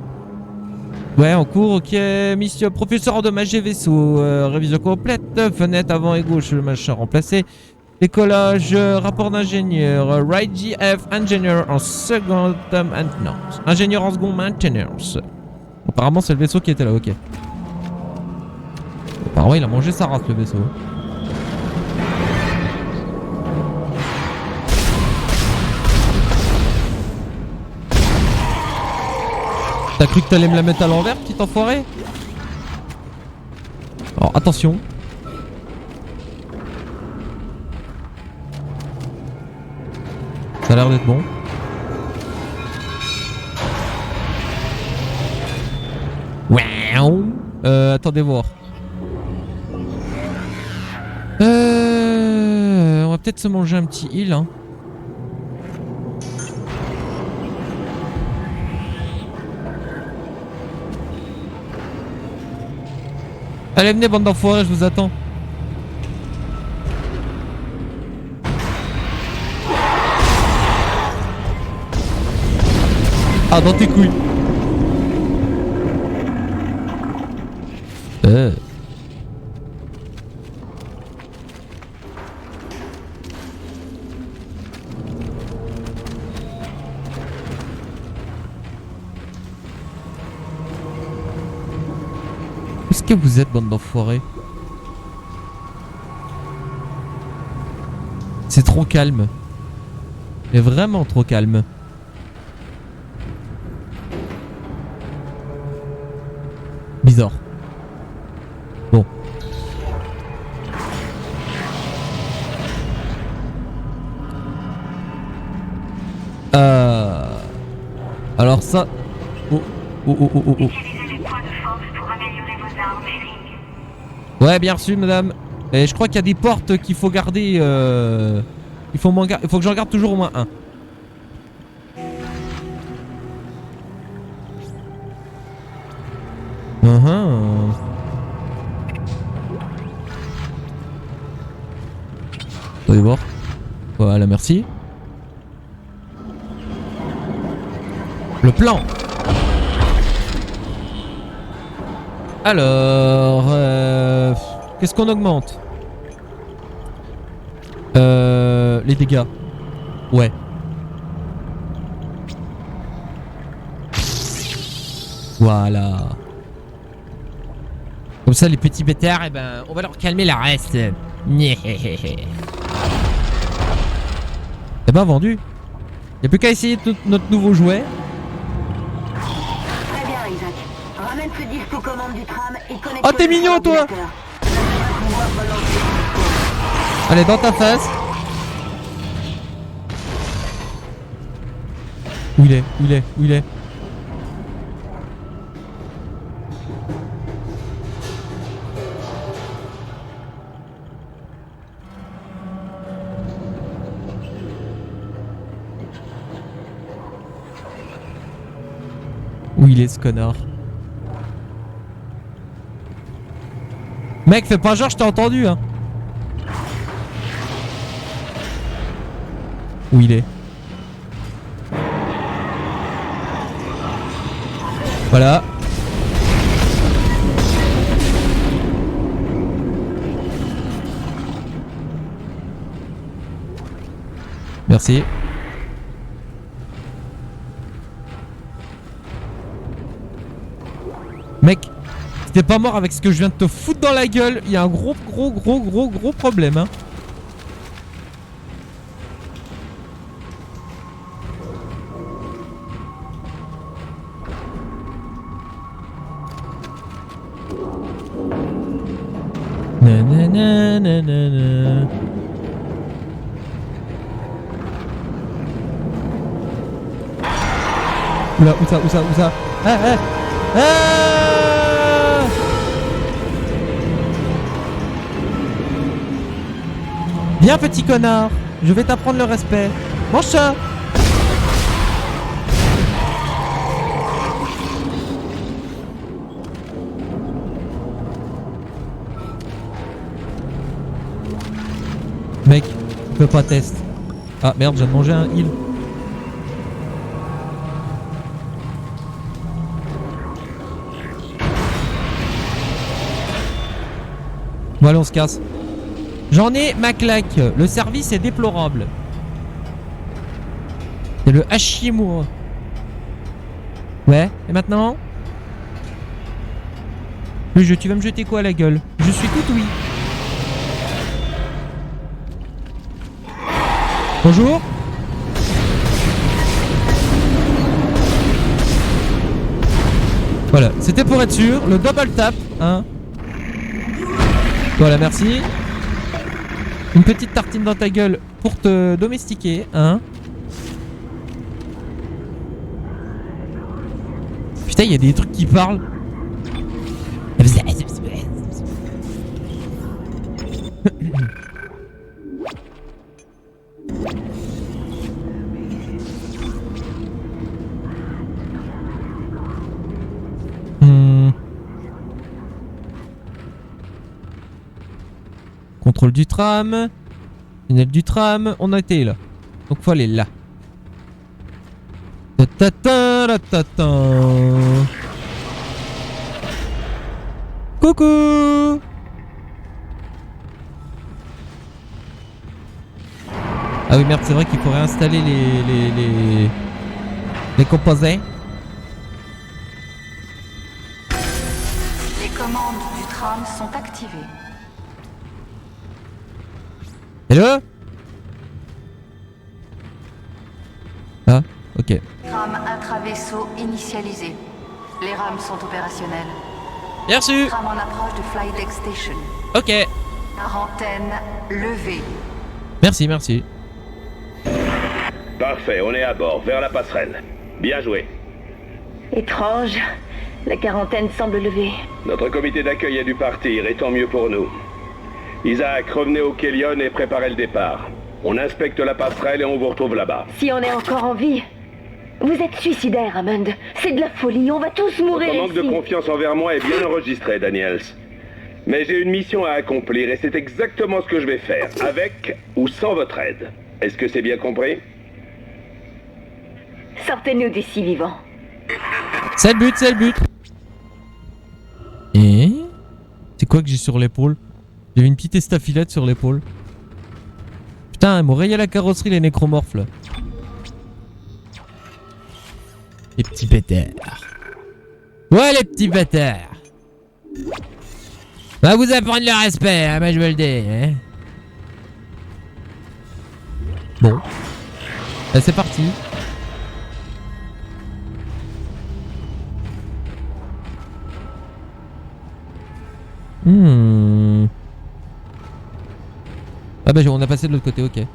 Ouais, en cours, ok. Mission propulseur endommagé, vaisseau. Révision complète, fenêtre avant et gauche, le machin remplacé. Décollage, rapport d'ingénieur, Right GF, ingénieur en seconde maintenance. Ingénieur en seconde maintenance. Apparemment c'est le vaisseau qui était là, ok. Apparemment il a mangé sa race le vaisseau. T'as cru que t'allais me la mettre à l'envers, petit enfoiré? Alors attention. Ça a l'air d'être bon. Attendez voir. On va peut-être se manger un petit heal, hein. Allez, venez, bande d'enfoirés, je vous attends. Ah, dans tes couilles. Où est-ce que vous êtes, bande d'enfoirés? C'est trop calme. C'est vraiment trop calme. Bizarre. Bon. Alors ça... Oh. Ouais, bien reçu, madame. Et je crois qu'il y a des portes qu'il faut garder... Il faut que j'en garde toujours au moins un. Allez voir. Voilà, merci. Le plan. Alors, qu'est-ce qu'on augmente? Les dégâts. Ouais. Voilà. Comme ça, les petits bêtards, eh ben, on va leur calmer la reste. Eh ben, vendu. Y'a plus qu'à essayer notre nouveau jouet. Très bien, Isaac. Ramène ce disque aux commandes du tram et connecte. Oh, t'es mignon, toi! Allez, dans ta face. Où il est? Où il est? Où il est? Où il est, ce connard? Mec, fais pas genre, je t'ai entendu, hein. Où il est? Voilà. Merci. Mec, si t'es pas mort avec ce que je viens de te foutre dans la gueule, il y a un gros problème, hein. Nanana. Oula, où ça? Viens, petit connard, je vais t'apprendre le respect. Mange ça. Mec, tu peux pas test. Ah merde, j'ai mangé un heal. Bon allez, on se casse. J'en ai ma claque. Le service est déplorable. C'est le Hashimura. Ouais, et maintenant? Le jeu, tu vas me jeter quoi à la gueule? Je suis tout oui. Bonjour. Voilà, c'était pour être sûr, le double tap, hein. Voilà, merci. Une petite tartine dans ta gueule pour te domestiquer, hein. Putain, il y a des trucs qui parlent. Contrôle du tram. Tunnel du tram. On a été là. Donc faut aller là. Coucou. Ah oui merde, c'est vrai qu'il faut réinstaller les composés. Les commandes du tram sont activées. Hello? Ah, ok. Tram intra-vaisseau initialisé. Les rames sont opérationnelles. Bien reçu. Tram en approche de Flydeck Station. Ok. Quarantaine levée. Merci, merci. Parfait, on est à bord, vers la passerelle. Bien joué. Étrange. La quarantaine semble levée. Notre comité d'accueil a dû partir, et tant mieux pour nous. Isaac, revenez au Kellion et préparez le départ. On inspecte la passerelle et on vous retrouve là-bas. Si on est encore en vie. Vous êtes suicidaire, Hammond. C'est de la folie, on va tous mourir Votre manque ici. de confiance envers moi est bien enregistré, Daniels. Mais j'ai une mission à accomplir et c'est exactement ce que je vais faire, avec ou sans votre aide. Est-ce que c'est bien compris? Sortez-nous d'ici vivants. C'est le but, c'est le but. Et c'est quoi que j'ai sur l'épaule? J'avais une petite estafilette sur l'épaule. Putain, ils m'ont rayé la carrosserie les nécromorphes là. Les petits bêtards. Ouais les petits bêtards. Va vous apprendre le respect, hein, moi je me le dis. Hein. Bon. Là, c'est parti. Ah bah on a passé de l'autre côté, ok.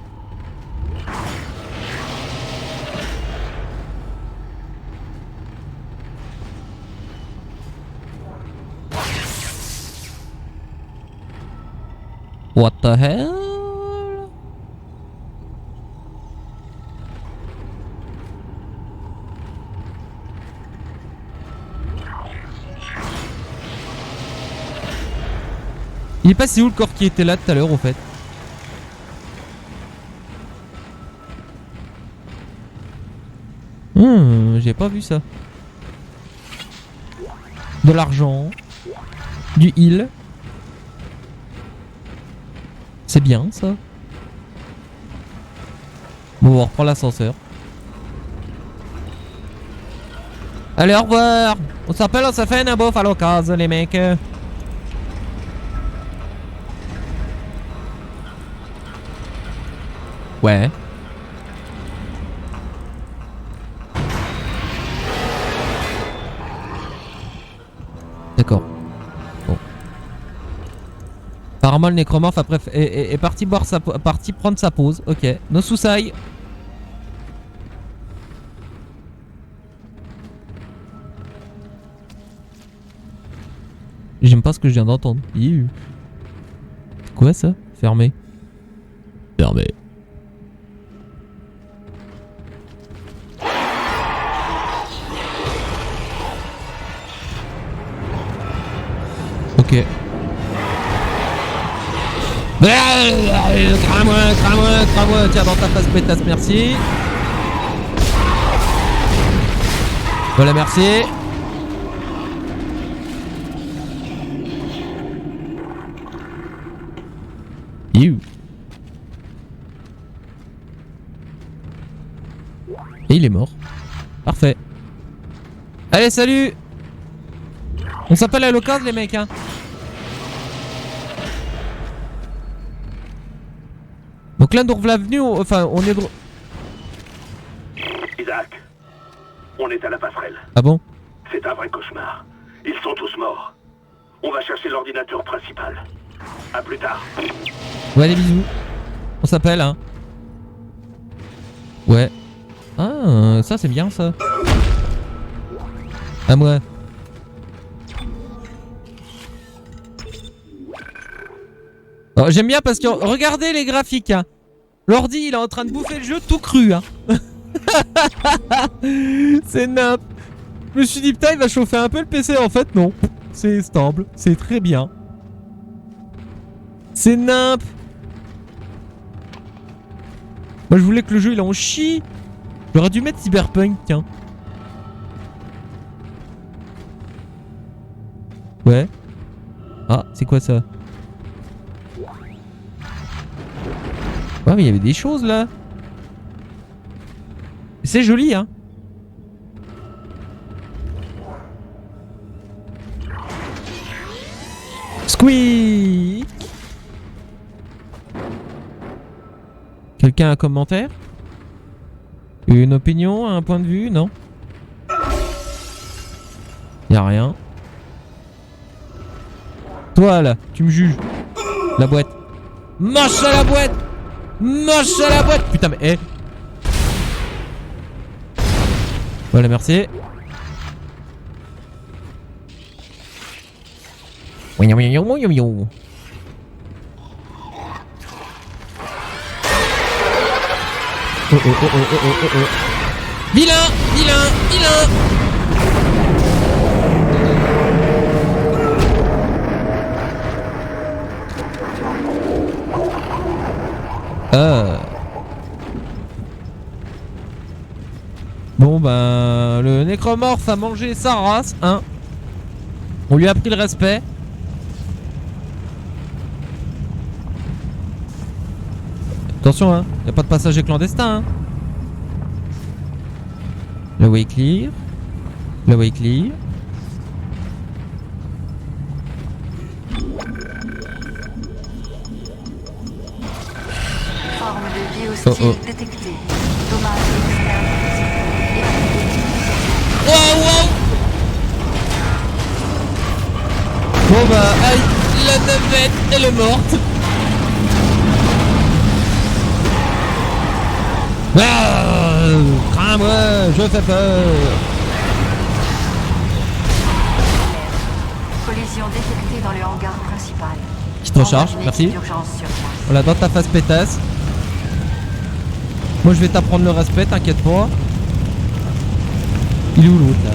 What the hell? Il est passé où le corps qui était là tout à l'heure au fait? J'ai pas vu ça. De l'argent. Du heal. C'est bien ça. Bon, on reprend l'ascenseur. Allez, au revoir. On s'appelle, on se fait un bouffe à l'occasion, les mecs. Ouais. D'accord. Bon. Apparemment le nécromorphe après est parti boire parti prendre sa pause. Ok. No Susai. J'aime pas ce que je viens d'entendre. C'est quoi ça? Fermé. Fermé. Ok. Crame-moi. Tiens, dans ta face pétasse, merci. Voilà, merci. You. Et il est mort. Parfait. Allez, salut. On s'appelle à l'occasion, les mecs, hein. Donc là, nous revenons, enfin, on est... Isaac, on est à la passerelle. Ah bon? C'est un vrai cauchemar. Ils sont tous morts. On va chercher l'ordinateur principal. À plus tard. Ouais, des bisous. On s'appelle, hein. Ouais. Ah, ça c'est bien, ça. À moi. Oh, j'aime bien parce que regardez les graphiques, hein. L'ordi il est en train de bouffer le jeu tout cru, hein. C'est nimp. Je me suis dit putain il va chauffer un peu le PC, en fait non. C'est stable, c'est très bien. C'est nimp. Moi je voulais que le jeu il en chie. J'aurais dû mettre Cyberpunk, tiens. Ouais. Ah, c'est quoi ça? Ouais, mais il y avait des choses là. C'est joli, hein. Squeak. Quelqu'un a un commentaire? Une opinion? Un point de vue? Non? Y'a rien. Toi là, tu me juges. La boîte. Moche à la boîte. Moche à la boîte. Putain mais eh. Voilà, merci. Oh oh oh oh oh oh oh oh. Vilain, vilain, vilain. Bon ben, le nécromorphe a mangé sa race, hein. On lui a pris le respect. Attention, hein, y a pas de passager clandestin, hein. La way clear. La way clear. Forme de vie hostile détectée. Dommage externe. Wow, wow. Bon bah, aïe, la navette, elle est morte. Crame-moi, je fais peur. Collision détectée dans le hangar principal. Qui te recharge, merci. Voilà, dans ta face pétasse. Moi je vais t'apprendre le respect, t'inquiète pas. Il est où l'autre là?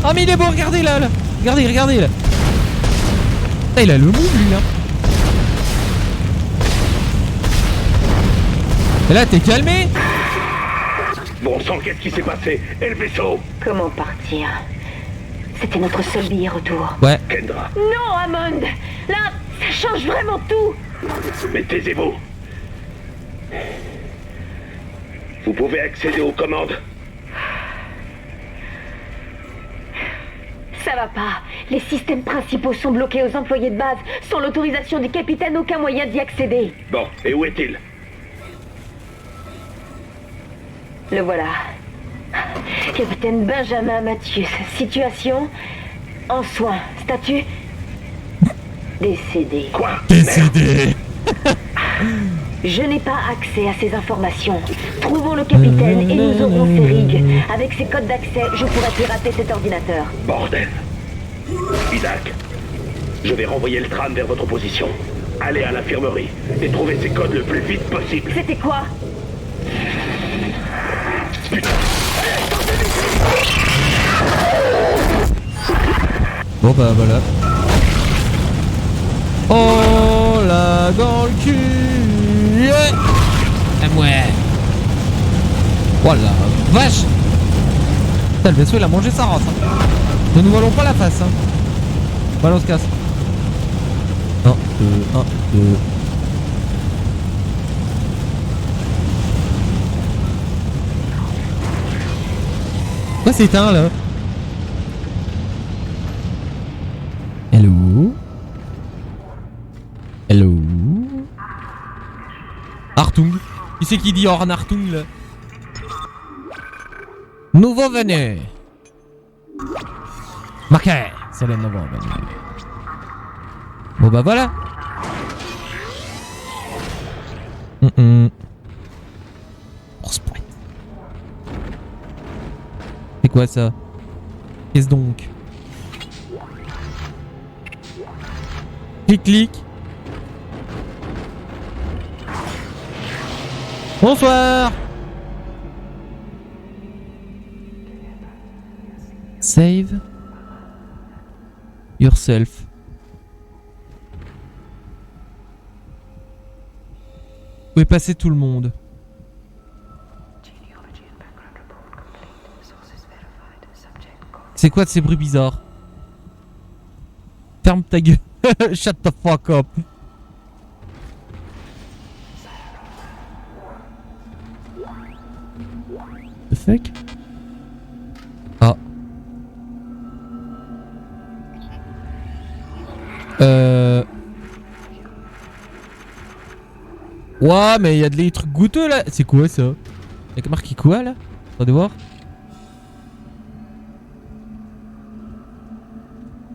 Oh mais il est beau, regardez là, là. Regardez, regardez là. Putain, il a le mou lui là. Et là t'es calmé? Bon sang, qu'est-ce qui s'est passé? Et le vaisseau? Comment partir? C'était notre seul billet retour. Ouais. Kendra. Non, Hammond! Là, ça change vraiment tout! Mais taisez-vous. Vous pouvez accéder aux commandes. Ça va pas. Les systèmes principaux sont bloqués aux employés de base. Sans l'autorisation du capitaine, aucun moyen d'y accéder. Bon, et où est-il? Le voilà. Capitaine Benjamin Mathius. Situation en soins. Statut décédé. Quoi? Décédé. Je n'ai pas accès à ces informations. Trouvons le capitaine et nous aurons ses rigs. Avec ses codes d'accès, je pourrai pirater cet ordinateur. Bordel. Isaac, je vais renvoyer le tram vers votre position. Allez à l'infirmerie et trouvez ces codes le plus vite possible. C'était quoi? Bon bah voilà. Oh là dans le cul. À moi. Oh la vache. Putain, le vaisseau il a mangé sa race. Hein. Ne nous voilons pas la face. Hein. Voilà, on se casse. 1, 2, 1, 2. Quoi c'est éteint là? Hello? Hello? Artung? Qui c'est qui dit Orn Artung là? Nouveau venu! Marqué! C'est le nouveau venu. Bon bah voilà! C'est quoi ça? Qu'est-ce donc? Clic clic. Bonsoir. Save yourself. Où est passé tout le monde? C'est quoi de ces bruits bizarres? Ferme ta gueule. Shut the fuck up. The fuck? Ah. Ouah, mais il y a des trucs goûteux là. C'est quoi ça? Y'a marqué quoi là? Attendez voir.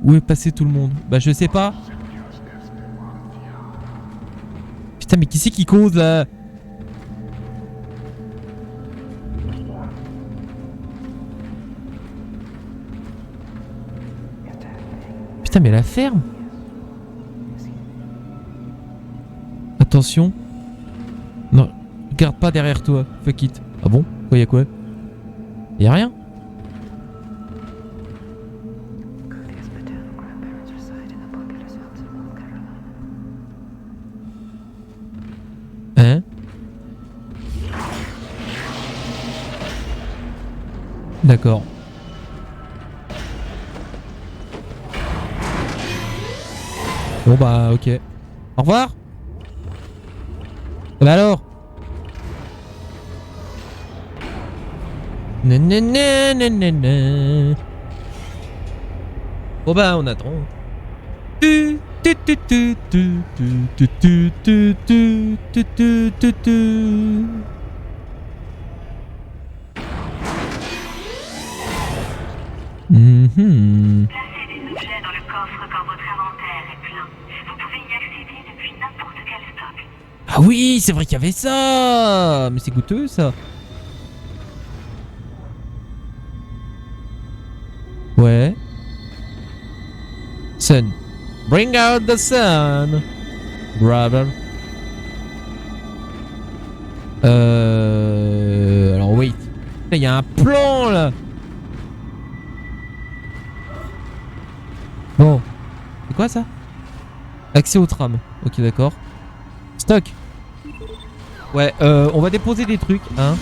Où est passé tout le monde? Bah je sais pas. Putain mais qui c'est qui cause là? Putain mais la ferme. Attention. Non, regarde pas derrière toi. Fuck it. Ah bon? Quoi y'a quoi? Y'a rien? Hein? D'accord. Bon bah ok. Au revoir. Bah alors. Nanana. Bon bah on attend. Placez des objets dans le coffre quand votre inventaire est plein. Vous pouvez y accéder depuis n'importe quel stock. Ah oui, c'est vrai qu'il y avait ça. Mais c'est goûteux ça. Ouais. Sun. Bring out the sun. Brother. Alors wait. Il y a un plan là. Bon. C'est quoi ça? Accès au tram. Ok d'accord. Stock. Ouais, on va déposer des trucs, hein.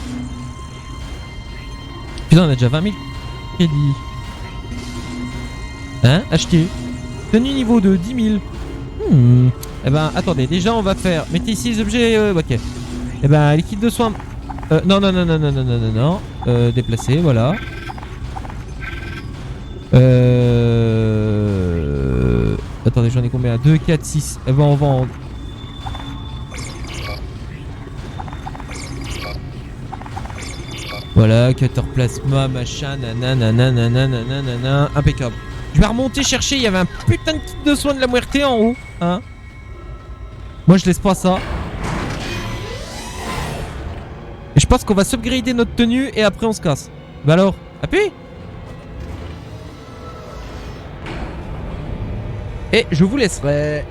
Putain, on a déjà 20 000 crédits. Hein? Acheter. Tenue niveau 2, 10 000. Eh ben, attendez, déjà on va faire... Mettez ici les objets... ok. Eh ben, les kits de soins... non. Déplacer, voilà. Attendez, j'en ai combien? 2, 4, 6. Eh ben, on va en... Voilà, cutter plasma, machin, nanana, impeccable. Je vais remonter chercher, il y avait un putain de kit de soins de la muerte en haut, hein. Moi je laisse pas ça. Et je pense qu'on va subgrader notre tenue et après on se casse. Bah alors, appuie. Et je vous laisserai.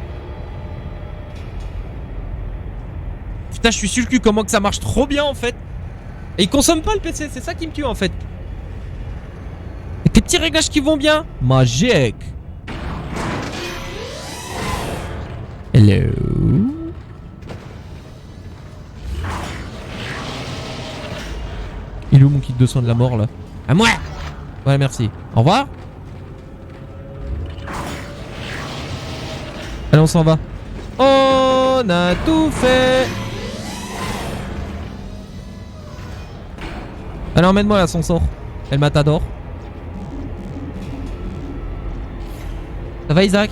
Putain, je suis sur le cul comment que ça marche trop bien en fait. Et il consomme pas le PC, c'est ça qui me tue en fait. Avec les petits réglages qui vont bien. Magique. Hello. kit de soins de la mort là. À moi. Ouais, merci. Au revoir. Allez, on s'en va. On a tout fait. Allez, emmène-moi l'ascenseur. Elle matador. Ça va, Isaac?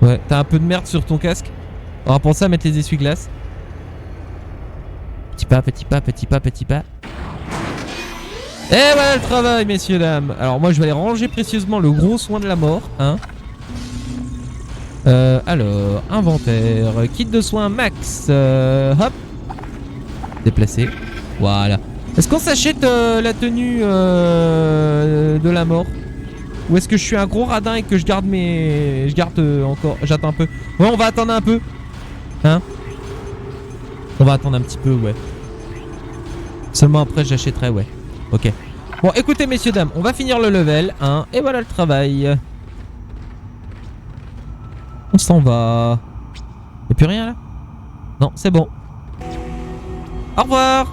Ouais, t'as un peu de merde sur ton casque. On va penser à mettre les essuie-glaces. Petit pas, petit pas, petit pas, petit pas. Et voilà le travail, messieurs, dames. Alors moi, je vais aller ranger précieusement le gros soin de la mort, hein. Alors, inventaire, kit de soins max, hop, déplacer, voilà. Est-ce qu'on s'achète la tenue de la mort? Ou est-ce que je suis un gros radin et que je garde mes... encore, j'attends un peu. Ouais, on va attendre un peu. Hein? On va attendre un petit peu, ouais. Seulement après j'achèterai, ouais. Ok. Bon, écoutez, messieurs, dames, on va finir le level, hein. Et voilà le travail. On s'en va. Y'a plus rien là? Non, c'est bon. Au revoir.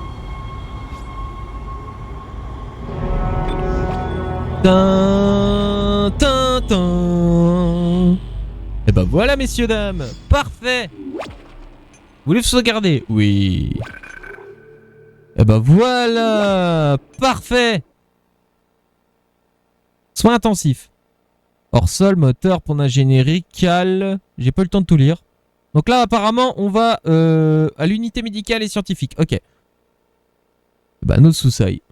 Tin, tin, tin. Et bah voilà, messieurs, dames. Parfait. Vous voulez sauvegarder? Oui. Et bah voilà. Parfait. Soins intensifs. Hors sol, moteur pour l'ingénierie, cal. J'ai pas eu le temps de tout lire. Donc là, apparemment, on va à l'unité médicale et scientifique. Ok. Bah, notre sous-saille.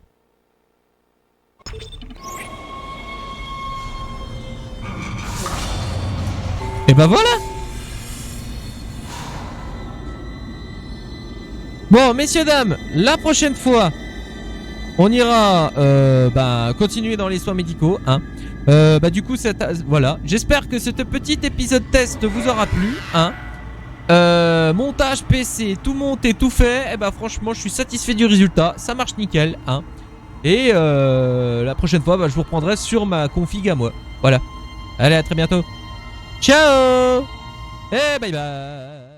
Et bah voilà. Bon, messieurs, dames, la prochaine fois, on ira continuer dans les soins médicaux, hein. Du coup, voilà. J'espère que ce petit épisode test vous aura plu, hein. Montage PC, tout monté, tout fait. Et bah franchement, je suis satisfait du résultat. Ça marche nickel, hein. Et la prochaine fois, je vous reprendrai sur ma config à moi. Voilà. Allez, à très bientôt. Ciao. Et bye bye.